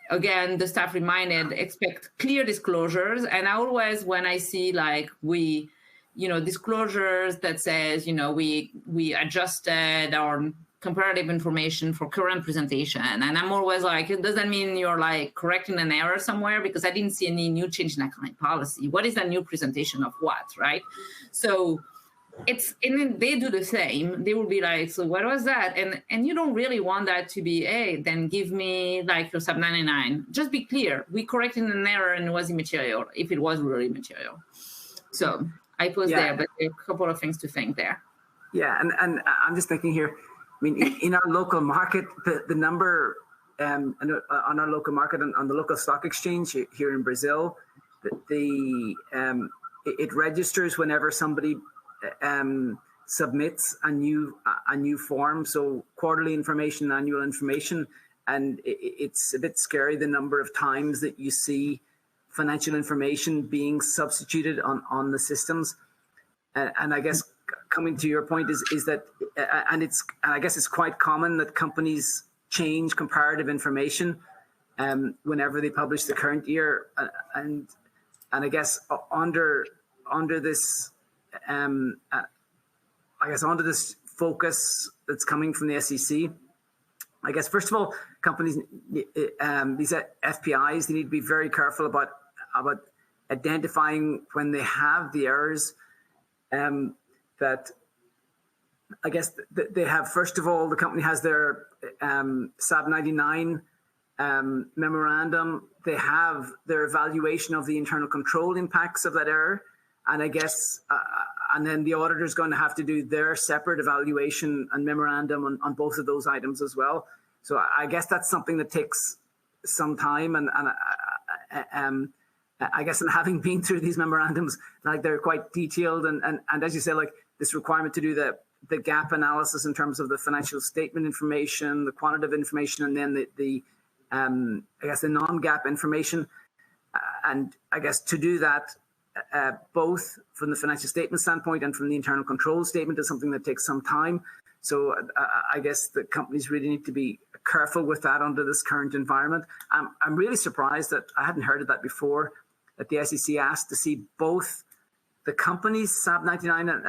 again, the staff reminded, expect clear disclosures. And I always, when I see like disclosures that says, we adjusted our comparative information for current presentation. And I'm always like, it doesn't mean you're like correcting an error somewhere, because I didn't see any new change in accounting policy. What is the new presentation of what, right? So they do the same. They will be like, so what was that? And you don't really want that to be, hey, then give me like your SAB 99. Just be clear. We corrected an error and it was immaterial, if it was really material. So I pause there, but there are a couple of things to think there. Yeah, and I'm just thinking here, I mean, in our local market, the number on our local market, on the local stock exchange here in Brazil, it registers whenever somebody submits a new form, so quarterly information, annual information, and it's a bit scary the number of times that you see financial information being substituted on the systems, and I guess coming to your point is that I guess it's quite common that companies change comparative information whenever they publish the current year, and I guess under this. Onto this focus that's coming from the SEC, I guess, first of all, companies, these FPIs, they need to be very careful about identifying when they have the errors. That I guess they have, first of all, the company has their SAB 99 memorandum. They have their evaluation of the internal control impacts of that error. And I guess, and then the auditor is going to have to do their separate evaluation and memorandum on both of those items as well. So I guess that's something that takes some time. And I guess, and having been through these memorandums, like they're quite detailed. And as you say, like this requirement to do the gap analysis in terms of the financial statement information, the quantitative information, and then the non-gap information. And I guess to do that, both from the financial statement standpoint and from the internal control statement is something that takes some time. So I guess the companies really need to be careful with that under this current environment. I'm really surprised that I hadn't heard of that before, that the SEC asked to see both the company's SAB 99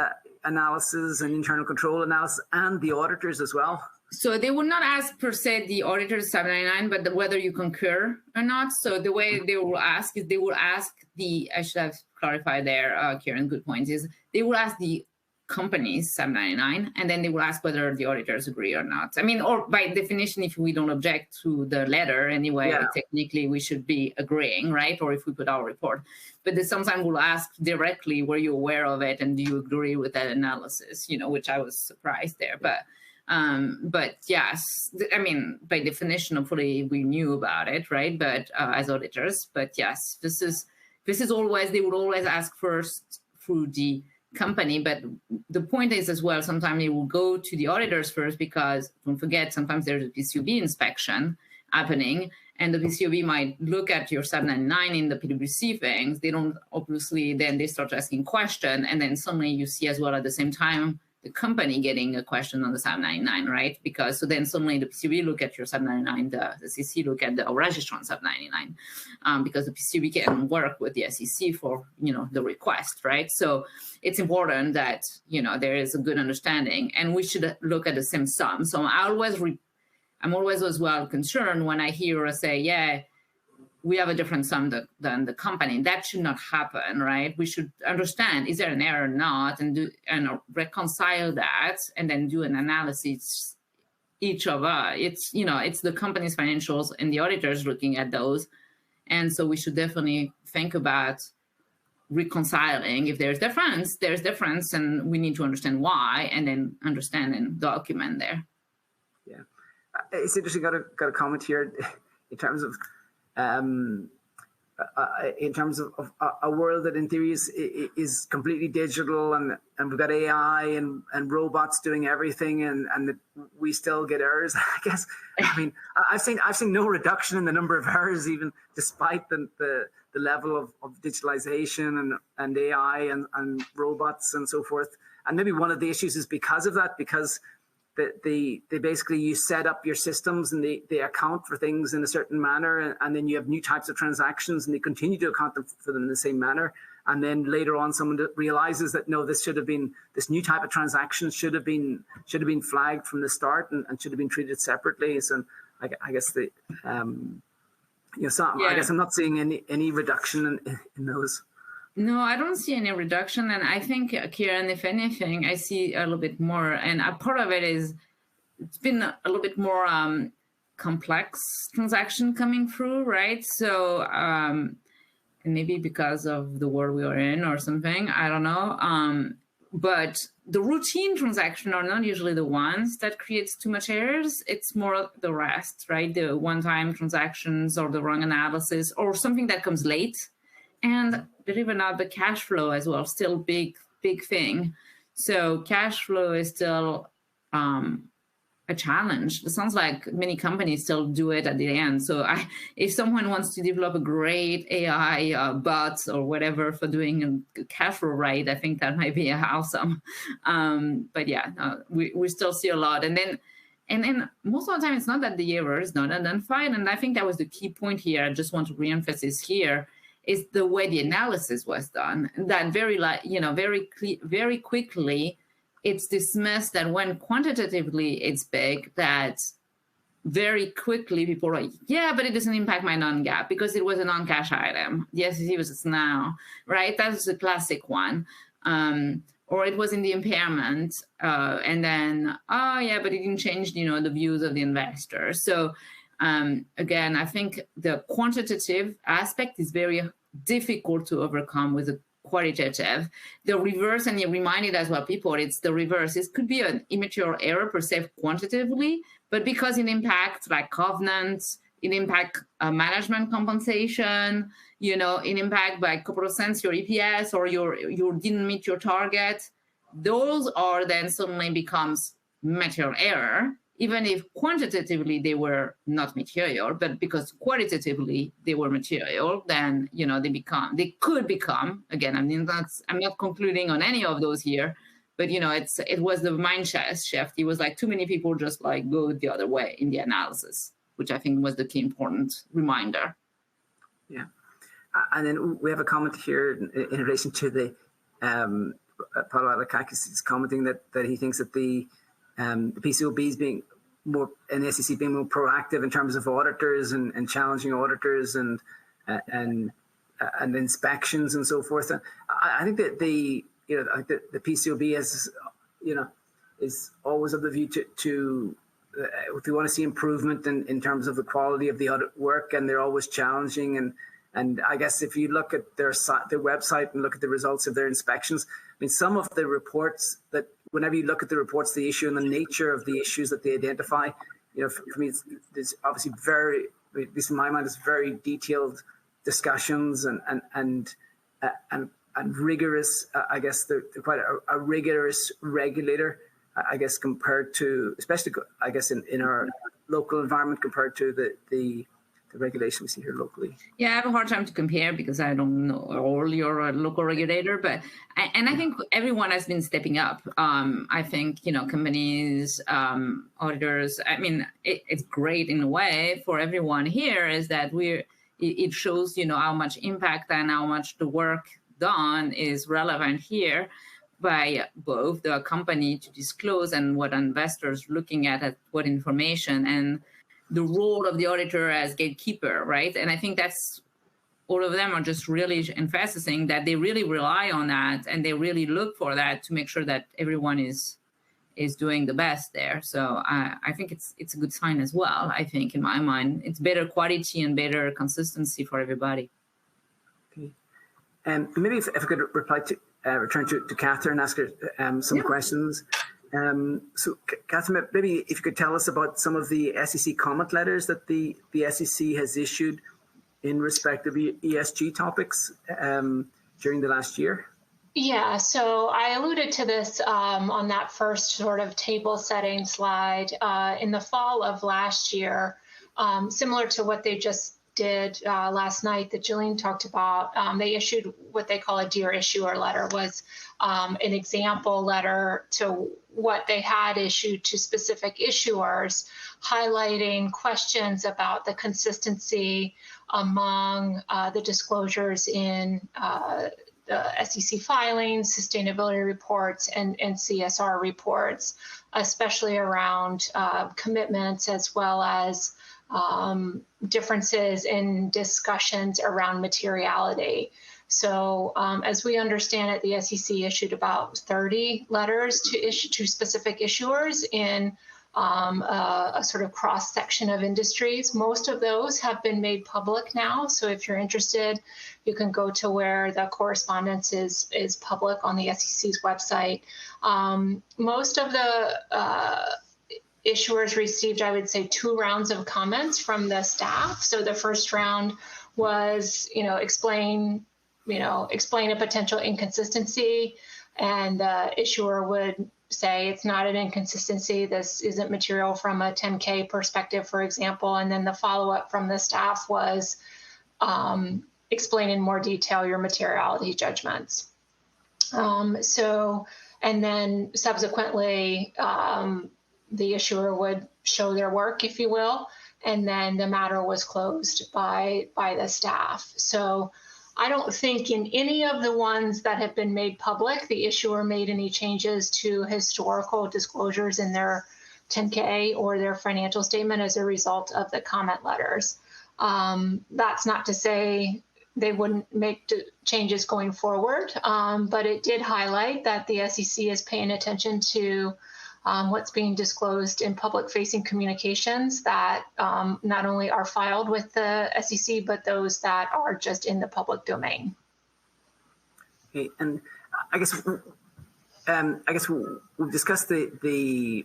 analysis and internal control analysis and the auditors as well? So they would not ask per se the auditor's 799, but whether you concur or not. So the way they will ask is they will ask I should have clarified there, Kieran, good point, is they will ask the company's 799, and then they will ask whether the auditors agree or not. I mean, or by definition, if we don't object to the letter anyway, technically we should be agreeing, right? Or if we put our report. But they sometimes will ask directly, were you aware of it, and do you agree with that analysis? Which I was surprised there. But yes, I mean, by definition, hopefully we knew about it, right? But as auditors, but yes, this is always, they would always ask first through the company. But the point is as well, sometimes they will go to the auditors first, because don't forget, sometimes there's a PCAOB inspection happening, and the PCAOB might look at your 799 in the PwC things. They don't, obviously, then they start asking questions, and then suddenly you see as well at the same time the company getting a question on the 799, right? Because so then suddenly the PCAOB look at your 799, the SEC look at the registrant 799, because the PCAOB can work with the SEC for the request, right? So it's important that there is a good understanding, and we should look at the same sum. So I'm always as well concerned when I hear or say, yeah, we have a different sum than the company. That should not happen, right? We should understand, is there an error or not, and reconcile that, and then do an analysis each of us. It's the company's financials and the auditors looking at those. And so we should definitely think about reconciling. If there's difference, and we need to understand why, and then understand and document there. Yeah, it's interesting. Got a comment here in terms of a world that in theory is completely digital, and we've got AI and robots doing everything, and we still get errors. I guess, I mean, I've seen no reduction in the number of errors, even despite the level of digitalization and AI and robots and so forth. And maybe one of the issues is because of that, because they basically, you set up your systems and they account for things in a certain manner, and then you have new types of transactions and they continue to account for them in the same manner. And then later on, someone realizes that no, this new type of transaction should have been flagged from the start and should have been treated separately. So I guess I guess I'm not seeing any reduction in those. No, I don't see any reduction. And I think, Kieran, if anything, I see a little bit more. And a part of it is it's been a little bit more complex transaction coming through, right? So and maybe because of the world we are in or something, I don't know. But the routine transactions are not usually the ones that creates too much errors. It's more the rest, right? The one-time transactions or the wrong analysis or something that comes late. And believe it or not, the cash flow as well, still big thing. So cash flow is still a challenge. It sounds like many companies still do it at the end. So if someone wants to develop a great AI bot or whatever for doing a cash flow right, I think that might be awesome. But yeah, we still see a lot. And then most of the time, it's not that the error is not identified. And I think that was the key point here. I just want to reemphasize here. Is the way the analysis was done. That very quickly, it's dismissed that when quantitatively it's big, that very quickly people are like, yeah, but it doesn't impact my non-GAAP because it was a non-cash item. The SEC was now, right? That's the classic one. Or it was in the impairment, and then, oh yeah, but it didn't change, the views of the investor. So again, I think the quantitative aspect is very difficult to overcome with the qualitative. The reverse, and you reminded as well people, it's the reverse. It could be an immaterial error per se quantitatively, but because it impacts like covenants, it impacts management compensation, it impacts by a couple of cents your EPS, or you didn't meet your target. Those are then suddenly becomes material error, even if quantitatively they were not material, but because qualitatively they were material, then they could become. Again, I'm not concluding on any of those here, but it was the mind shift. It was like too many people just like go the other way in the analysis, which I think was the key important reminder. Yeah, and then we have a comment here in relation to the Paladakakis is commenting that he thinks that the PCOB is being more, and the SEC being more proactive in terms of auditors and challenging auditors and inspections and so forth. I think that the PCOB has, is always of the view to if we want to see improvement in terms of the quality of the audit work, and they're always challenging. And I guess if you look at their website and look at the results of their inspections, I mean, some of the reports that, whenever you look at the reports, the issue and the nature of the issues that they identify, for me, it's obviously very, at least in my mind, it's very detailed discussions and rigorous. I guess they're quite a rigorous regulator, I guess, compared to, especially, I guess, in our local environment compared to the regulation we see here locally. Yeah, I have a hard time to compare because I don't know all your local regulator, and I think everyone has been stepping up. I think, companies, auditors, I mean, it's great in a way for everyone here is that it shows, how much impact and how much the work done is relevant here by both the company to disclose and what investors looking at what information, and the role of the auditor as gatekeeper, right? And I think that's, all of them are just really emphasizing that they really rely on that, and they really look for that to make sure that everyone is doing the best there. So I think it's a good sign as well. I think, in my mind, it's better quality and better consistency for everybody. Okay. Maybe if I could return to Catherine, ask her some questions. So, Catherine, maybe if you could tell us about some of the SEC comment letters that the SEC has issued in respect of ESG topics during the last year. Yeah, so I alluded to this on that first sort of table setting slide. In the fall of last year, similar to what they just did last night that Guilaine talked about, they issued what they call a Dear Issuer letter, was an example letter to what they had issued to specific issuers, highlighting questions about the consistency among the disclosures in the SEC filings, sustainability reports, and CSR reports, especially around commitments as well as differences in discussions around materiality. So as we understand it, the SEC issued about 30 letters to specific issuers in a sort of cross-section of industries. Most of those have been made public now. So if you're interested, you can go to where the correspondence is public on the SEC's website. Most of the issuers received, I would say, 2 rounds of comments from the staff. So the first round was, explain a potential inconsistency, and the issuer would say it's not an inconsistency, this isn't material from a 10K perspective, for example. And then the follow-up from the staff was explain in more detail your materiality judgments. And then subsequently, the issuer would show their work, if you will, and then the matter was closed by the staff. So I don't think in any of the ones that have been made public, the issuer made any changes to historical disclosures in their 10K or their financial statement as a result of the comment letters. That's not to say they wouldn't make changes going forward, but it did highlight that the SEC is paying attention to what's being disclosed in public-facing communications that not only are filed with the SEC, but those that are just in the public domain. Okay, and I guess we've discussed the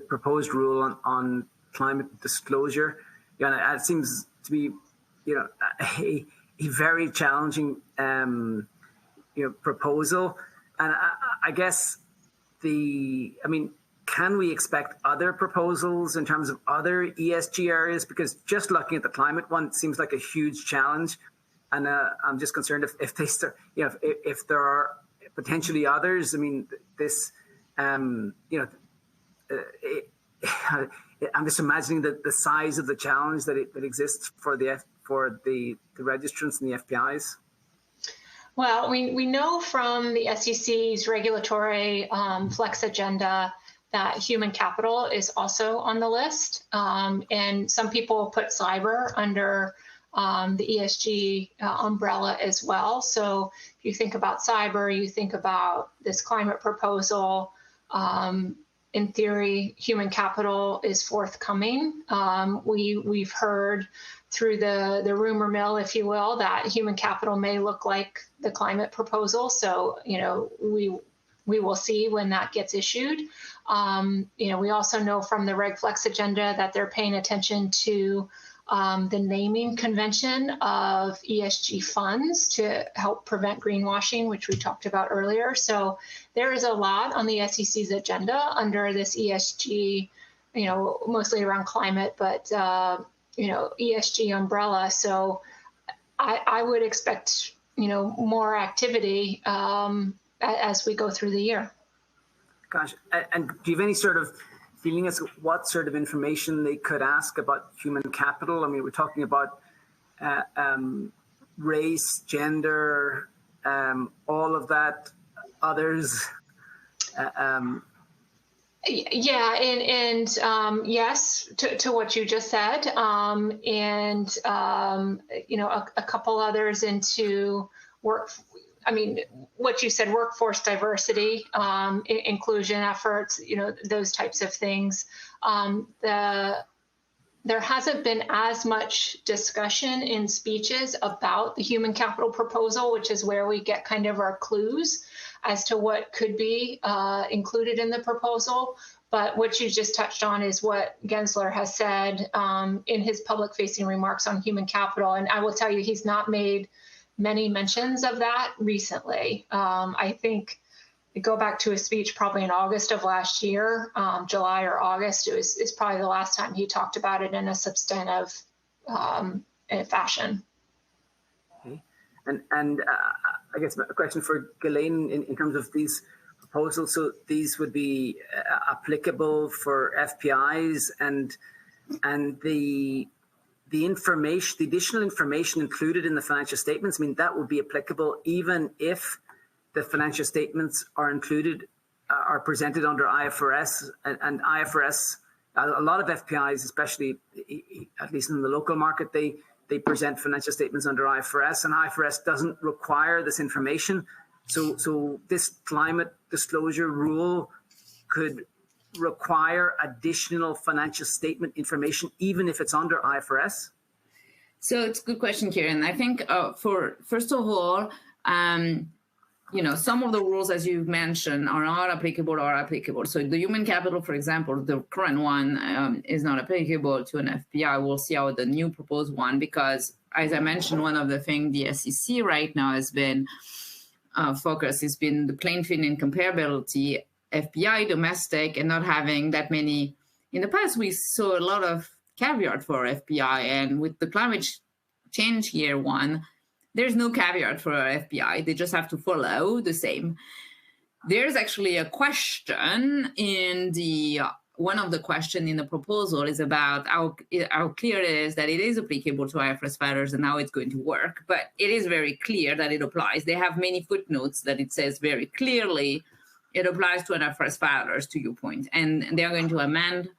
proposed rule on climate disclosure. Yeah, it seems to be, a very challenging, proposal, and I guess. Can we expect other proposals in terms of other ESG areas? Because just looking at the climate one seems like a huge challenge, and I'm just concerned if they start, if there are potentially others. I mean, this, I'm just imagining the size of the challenge that exists for the registrants and the FPIs. Well, we know from the SEC's regulatory flex agenda that human capital is also on the list. And some people put cyber under the ESG umbrella as well. So if you think about cyber, you think about this climate proposal, in theory, human capital is forthcoming. We've heard through the rumor mill, if you will, that human capital may look like the climate proposal. So, we will see when that gets issued. We also know from the Reg Flex agenda that they're paying attention to the naming convention of ESG funds to help prevent greenwashing, which we talked about earlier. So there is a lot on the SEC's agenda under this ESG, mostly around climate, but, ESG umbrella. So I would expect, more activity as we go through the year. Gosh, and do you have any sort of feeling as to what sort of information they could ask about human capital? I mean, we're talking about race, gender, all of that, others. Yeah, and yes, to what you just said, and a couple others into work. I mean, what you said, workforce diversity, inclusion efforts, those types of things. There hasn't been as much discussion in speeches about the human capital proposal, which is where we get kind of our clues as to what could be included in the proposal. But what you just touched on is what Gensler has said in his public-facing remarks on human capital. And I will tell you, he's not made many mentions of that recently. I think go back to his speech probably in August of last year, July or August, is probably the last time he talked about it in a substantive fashion. Okay. And I guess a question for Guilaine in terms of these proposals. So these would be applicable for FPIs and the information, the additional information included in the financial statements, I mean, that would be applicable even if the financial statements are included, are presented under IFRS, and IFRS, a lot of FPIs, especially at least in the local market, they present financial statements under IFRS, and IFRS doesn't require this information. So this climate disclosure rule could require additional financial statement information, even if it's under IFRS? So it's a good question, Kieran. I think first of all, some of the rules, as you mentioned, are not applicable or are applicable. So the human capital, for example, the current one is not applicable to an FPI. We'll see how the new proposed one, because as I mentioned, one of the things the SEC right now has been focused has been the plain fin and comparability, FPI, domestic, and not having that many. In the past, we saw a lot of caveat for FPI, and with the climate change year one, there's no caveat for FPI. They just have to follow the same. There's actually a question in the one of the questions in the proposal is about how clear it is that it is applicable to IFRS filers and how it's going to work. But it is very clear that it applies. They have many footnotes that it says very clearly it applies to IFRS filers, to your point. And they're going to amend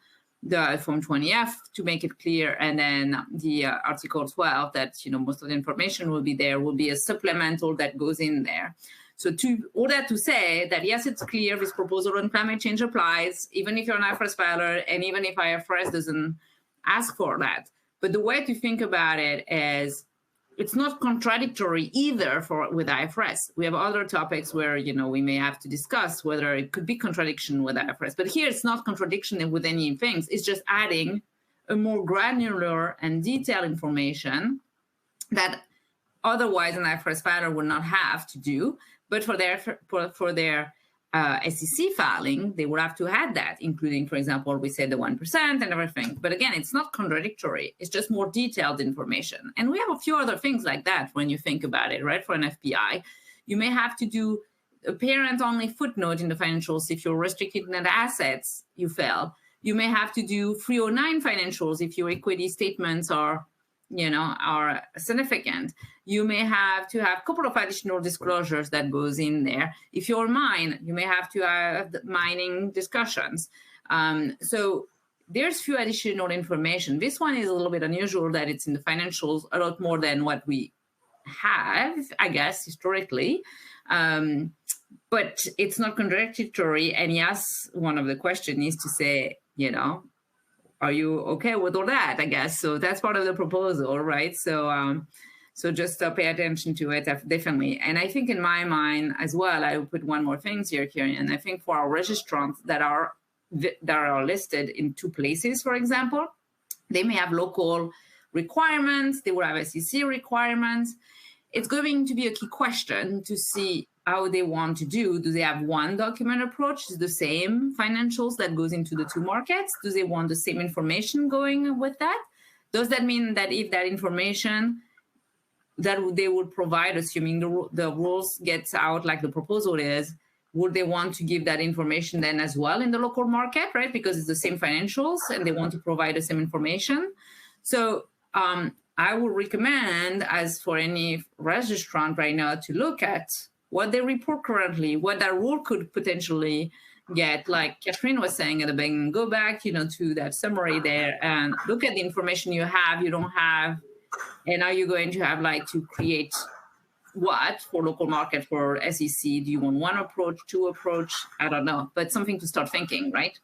the Form 20F to make it clear. And then the Article 12 that, most of the information will be there, will be a supplemental that goes in there. So all that to say that, yes, it's clear this proposal on climate change applies, even if you're an IFRS filer and even if IFRS doesn't ask for that. But the way to think about it is it's not contradictory either with IFRS. We have other topics where, we may have to discuss whether it could be contradiction with IFRS. But here it's not contradiction with any things. It's just adding a more granular and detailed information that otherwise an IFRS filer would not have to do. But for their SEC filing, they would have to add that, including, for example, we said the 1% and everything. But again, it's not contradictory. It's just more detailed information. And we have a few other things like that when you think about it, right? For an FPI, you may have to do a parent-only footnote in the financials if you're restricted net assets, you fail. You may have to do 309 financials if your equity statements are significant. you may have to have a couple of additional disclosures that goes in there. If you're mine, you may have to have the mining discussions. So there's few additional information. This one is a little bit unusual that it's in the financials a lot more than what we have, I guess, historically. But it's not contradictory. And yes, one of the questions is to say, you know, are you okay with all that, I guess? So that's part of the proposal, right? So so just pay attention to it, definitely. And I think in my mind as well, I will put one more thing here, Kieran. I think for our registrants that are listed in two places, for example, they may have local requirements, they will have SEC requirements. It's going to be a key question to see how they want to do. Do they have one document approach, the same financials that goes into the two markets? Do they want the same information going with that? Does that mean that if that information that they would provide, assuming the rules gets out like the proposal is, would they want to give that information then as well in the local market, right? Because it's the same financials and they want to provide the same information. So I would recommend, as for any registrant right now, to look at what they report currently, what that rule could potentially get, like Catherine was saying at the beginning, go back, you know, to that summary there and look at the information you have, you don't have, and are you going to have like to create what for local market, for SEC? Do you want one approach, two approach? I don't know, but something to start thinking, right?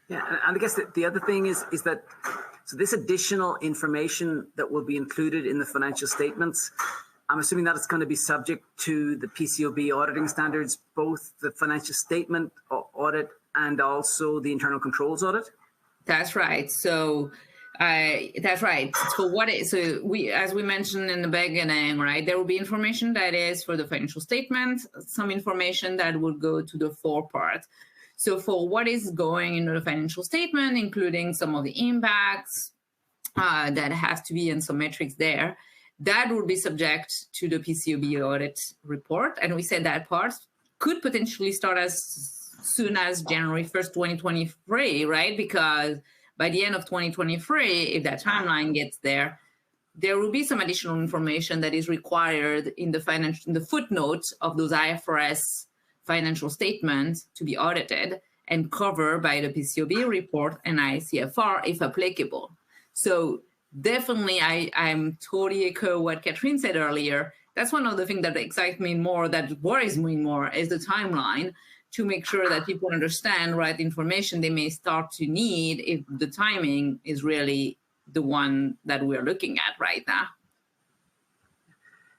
Yeah, and I guess the other thing is that, so this additional information that will be included in the financial statements, I'm assuming that it's going to be subject to the PCAOB auditing standards, both the financial statement audit and also the internal controls audit? That's right. So that's right. So we, as we mentioned in the beginning, right, there will be information that is for the financial statement, some information that will go to the four part. So for what is going into the financial statement, including some of the impacts that has to be in some metrics there, that will be subject to the PCAOB audit report. And we said that part could potentially start as soon as January 1st, 2023, right? Because by the end of 2023, if that timeline gets there, there will be some additional information that is required in the footnote of those IFRS financial statements to be audited and covered by the PCAOB report and ICFR if applicable. So definitely, I'm totally echo what Catherine said earlier. That's one of the things that excites me more, that worries me more, is the timeline, to make sure that people understand right information they may start to need if the timing is really the one that we're looking at right now.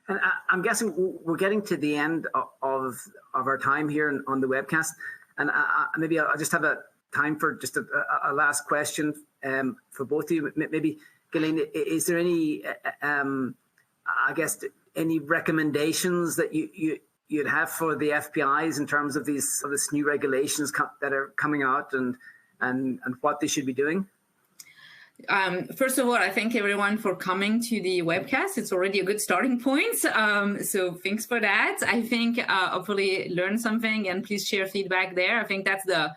And I'm guessing we're getting to the end of our time here on the webcast. And maybe I'll just have a time for just a last question for both of you. Maybe, Guilaine, is there any, I guess, any recommendations that you'd have for the FPIs in terms of this new regulations that are coming out and what they should be doing? First of all, I thank everyone for coming to the webcast. It's already a good starting point. So thanks for that. I think hopefully learn something, and please share feedback there. I think that's the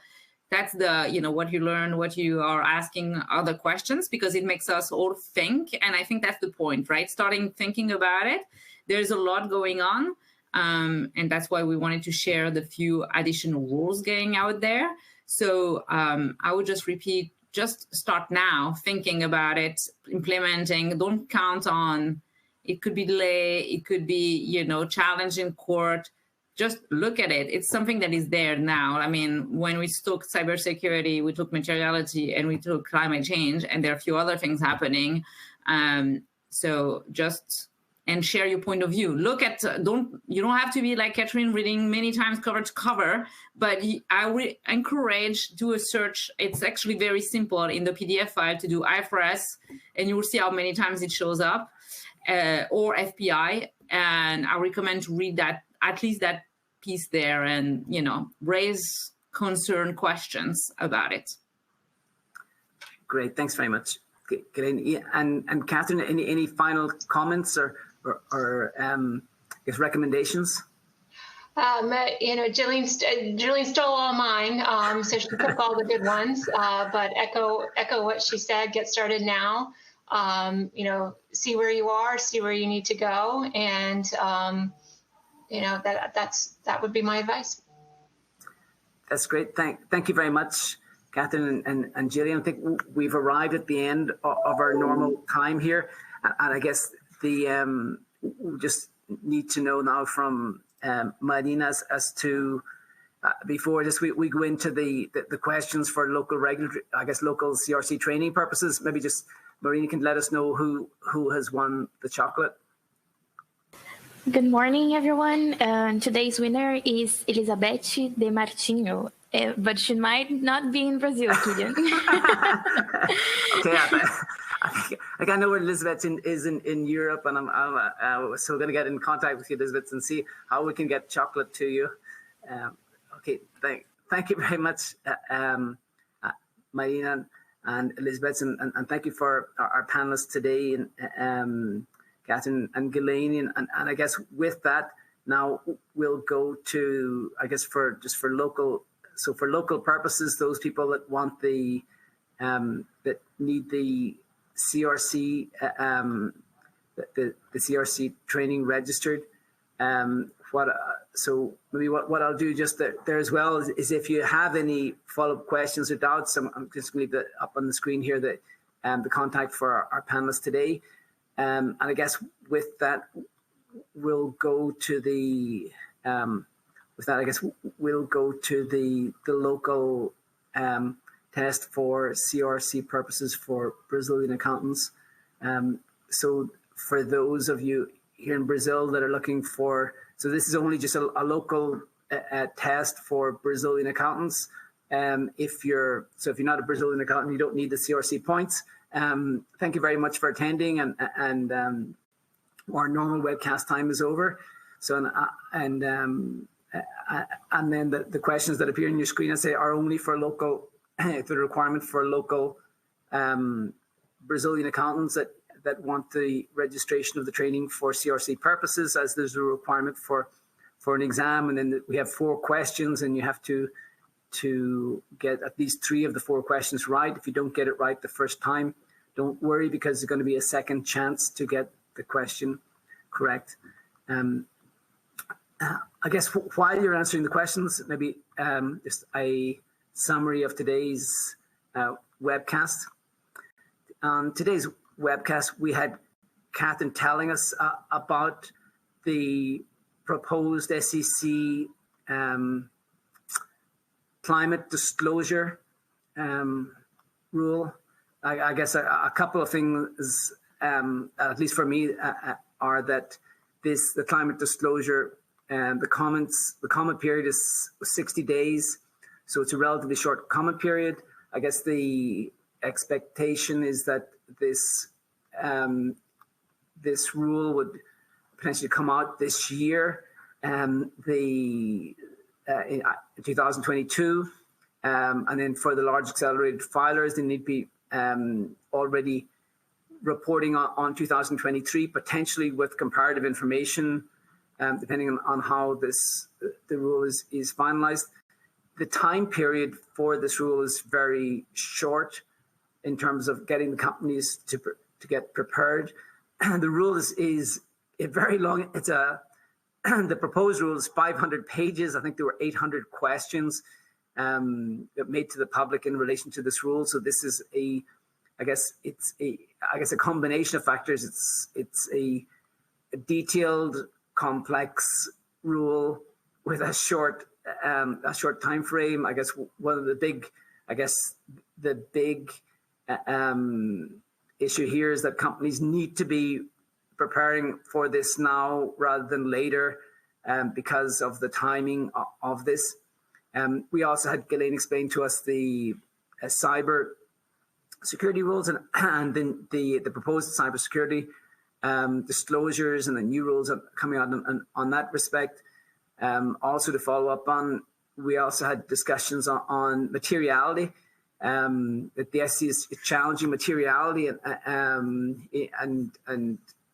what you learn, what you are asking other questions, because it makes us all think. And I think that's the point, right? Starting thinking about it. There's a lot going on. And that's why we wanted to share the few additional rules going out there. So I would just repeat, just start now thinking about it, implementing. Don't count on it could be delay, it could be, challenge in court. Just look at it. It's something that is there now. I mean, when we took cybersecurity, we took materiality, and we took climate change, and there are a few other things happening. So just and share your point of view. Look at, you don't have to be like Catherine reading many times cover to cover, but I would encourage, do a search. It's actually very simple in the PDF file to do IFRS, and you will see how many times it shows up, or FPI. And I recommend to read that, at least that piece there, and, raise concern questions about it. Great, thanks very much. And Catherine, any final comments or recommendations? Guilaine stole all mine, so she took all the good ones. But echo what she said. Get started now. see where you are, see where you need to go, and that would be my advice. That's great. Thank you very much, Catherine and Gillian. I think we've arrived at the end of our normal time here, and I guess we just need to know now from Marina as to before this we go into the questions for local regulatory, I guess local CRC training purposes. Maybe just Marina can let us know who has won the chocolate. Good morning, everyone. Today's winner is Elizabeth de Martinho, but she might not be in Brazil, Killian. Okay, I know where Elizabeth is in Europe, and I'm so going to get in contact with you, Elizabeth, and see how we can get chocolate to you. Okay, thank you very much, Marina and Elizabeth, and thank you for our panelists today, and Catherine and Guilaine, and I guess with that, now we'll go to, I guess for local purposes, those people that want the that need the CRC the CRC training registered. So maybe what I'll do just there as well is if you have any follow-up questions or doubts, I'm just going to leave up on the screen here the contact for our panelists today. And I guess with that, we'll go to the local test for CRC purposes for Brazilian accountants. So for those of you here in Brazil that are looking for, so this is only just a local test for Brazilian accountants. If you're not a Brazilian accountant, you don't need the CRC points. Thank you very much for attending, and our normal webcast time is over. So and then the questions that appear on your screen, I say, are only for local. The requirement for local Brazilian accountants that want the registration of the training for CRC purposes, as there's a requirement for an exam, and then we have 4 questions, and you have to get at least 3 of the 4 questions right. If you don't get it right the first time, don't worry, because there's going to be a second chance to get the question correct. I guess while you're answering the questions, maybe just a summary of today's webcast. On today's webcast, we had Catherine telling us about the proposed SEC climate disclosure rule. I guess a couple of things, at least for me, are that the climate disclosure, the comment period is 60 days, so it's a relatively short comment period. I guess the expectation is that this rule would potentially come out this year, in 2022, and then for the large accelerated filers, they need to be already reporting on 2023, potentially with comparative information, depending on how the rule is finalized. The time period for this rule is very short in terms of getting the companies to get prepared. The rule is very long. It's the proposed rule is 500 pages. I think there were 800 questions made to the public in relation to this rule. So this is a combination of factors. It's a detailed, complex rule with a short time frame. I guess one of the big issue here is that companies need to be preparing for this now rather than later, because of the timing of this. We also had Guilaine explain to us the cyber security rules and then the proposed cybersecurity disclosures and the new rules coming out on that respect. Also to follow up on, we also had discussions on materiality, that the SEC is challenging materiality and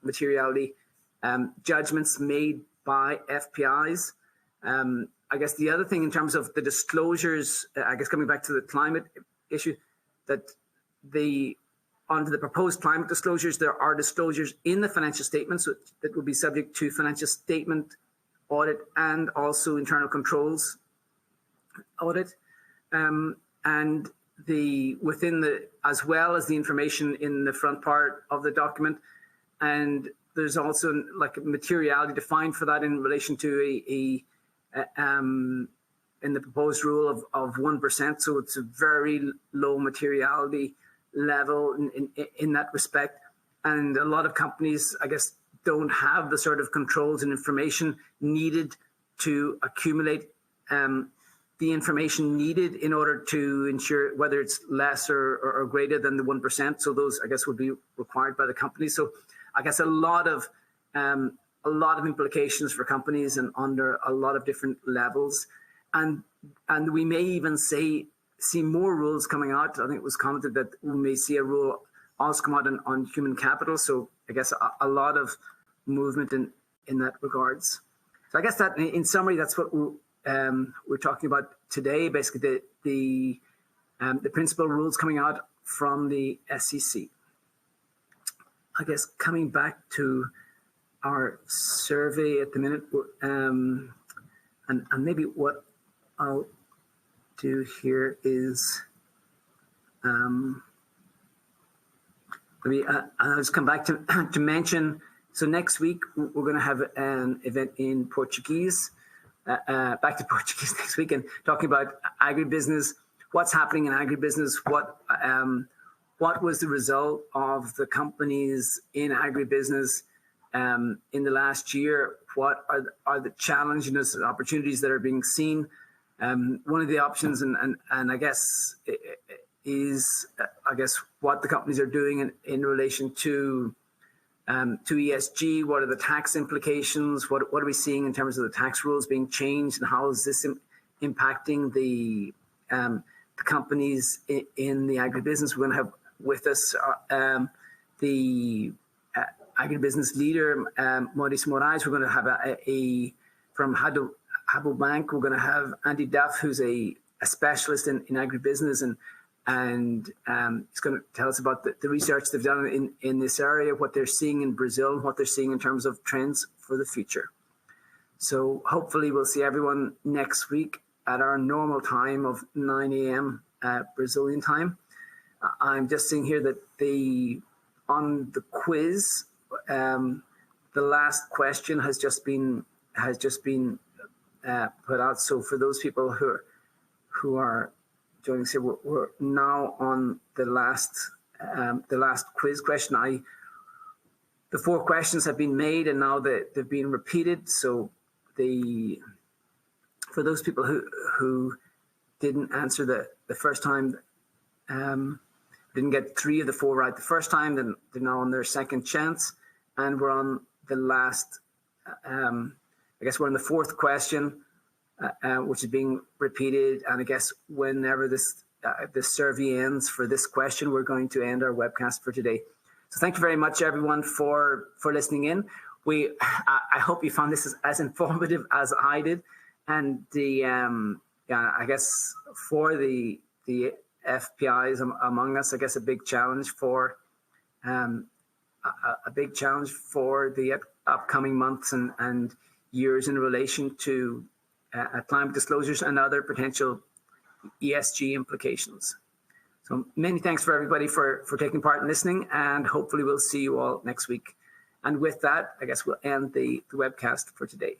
materiality judgments made by FPIs. I guess the other thing in terms of the disclosures, I guess coming back to the climate issue, that the under the proposed climate disclosures, there are disclosures in the financial statements that will be subject to financial statement audit and also internal controls audit, and as well as the information in the front part of the document. And there's also like a materiality defined for that in relation to in the proposed rule of 1%. So it's a very low materiality level in that respect. And a lot of companies, I guess, don't have the sort of controls and information needed to accumulate the information needed in order to ensure whether it's less or greater than the 1%. So those, I guess, would be required by the company. So I guess a lot of implications for companies and under a lot of different levels. And we may even see more rules coming out. I think it was commented that we may see a rule also come out on human capital. So I guess a lot of movement in that regards. So I guess that in summary, that's what we're talking about today. Basically, the principal rules coming out from the SEC. I guess coming back to our survey at the minute, and maybe what I'll do here is maybe I'll just come back to mention. So next week we're going to have an event in Portuguese. Back to Portuguese next week, and talking about agribusiness, what's happening in agribusiness, what was the result of the companies in agribusiness in the last year? What are the challenges and opportunities that are being seen? One of the options, and I guess is what the companies are doing in relation to ESG. What are the tax implications? What are we seeing in terms of the tax rules being changed, and how is this impacting the companies in the agribusiness? We're going to have with us the agribusiness leader, Mauricio Moraes. We're going to have from Rabo Bank. We're going to have Andy Duff, who's a specialist in agribusiness, and he's going to tell us about the research they've done in this area, what they're seeing in Brazil, what they're seeing in terms of trends for the future. So hopefully we'll see everyone next week at our normal time of 9 a.m. Brazilian time. I'm just seeing here that on the quiz, the last question has just been put out. So for those people who are joining us here, we're now on the last quiz question. The 4 questions have been made, and now they've been repeated. So for those people who didn't answer the first time, didn't get 3 of the 4 right the first time, then they're now on their second chance. And we're on the last, I guess we're on the 4th question, which is being repeated. And I guess whenever this survey ends for this question, we're going to end our webcast for today. So thank you very much, everyone, for listening in. I hope you found this as informative as I did. And I guess for the FPIs among us, I guess a big challenge for the upcoming months and years in relation to climate disclosures and other potential ESG implications. So many thanks for everybody for taking part in listening, and hopefully we'll see you all next week. And with that, I guess we'll end the webcast for today.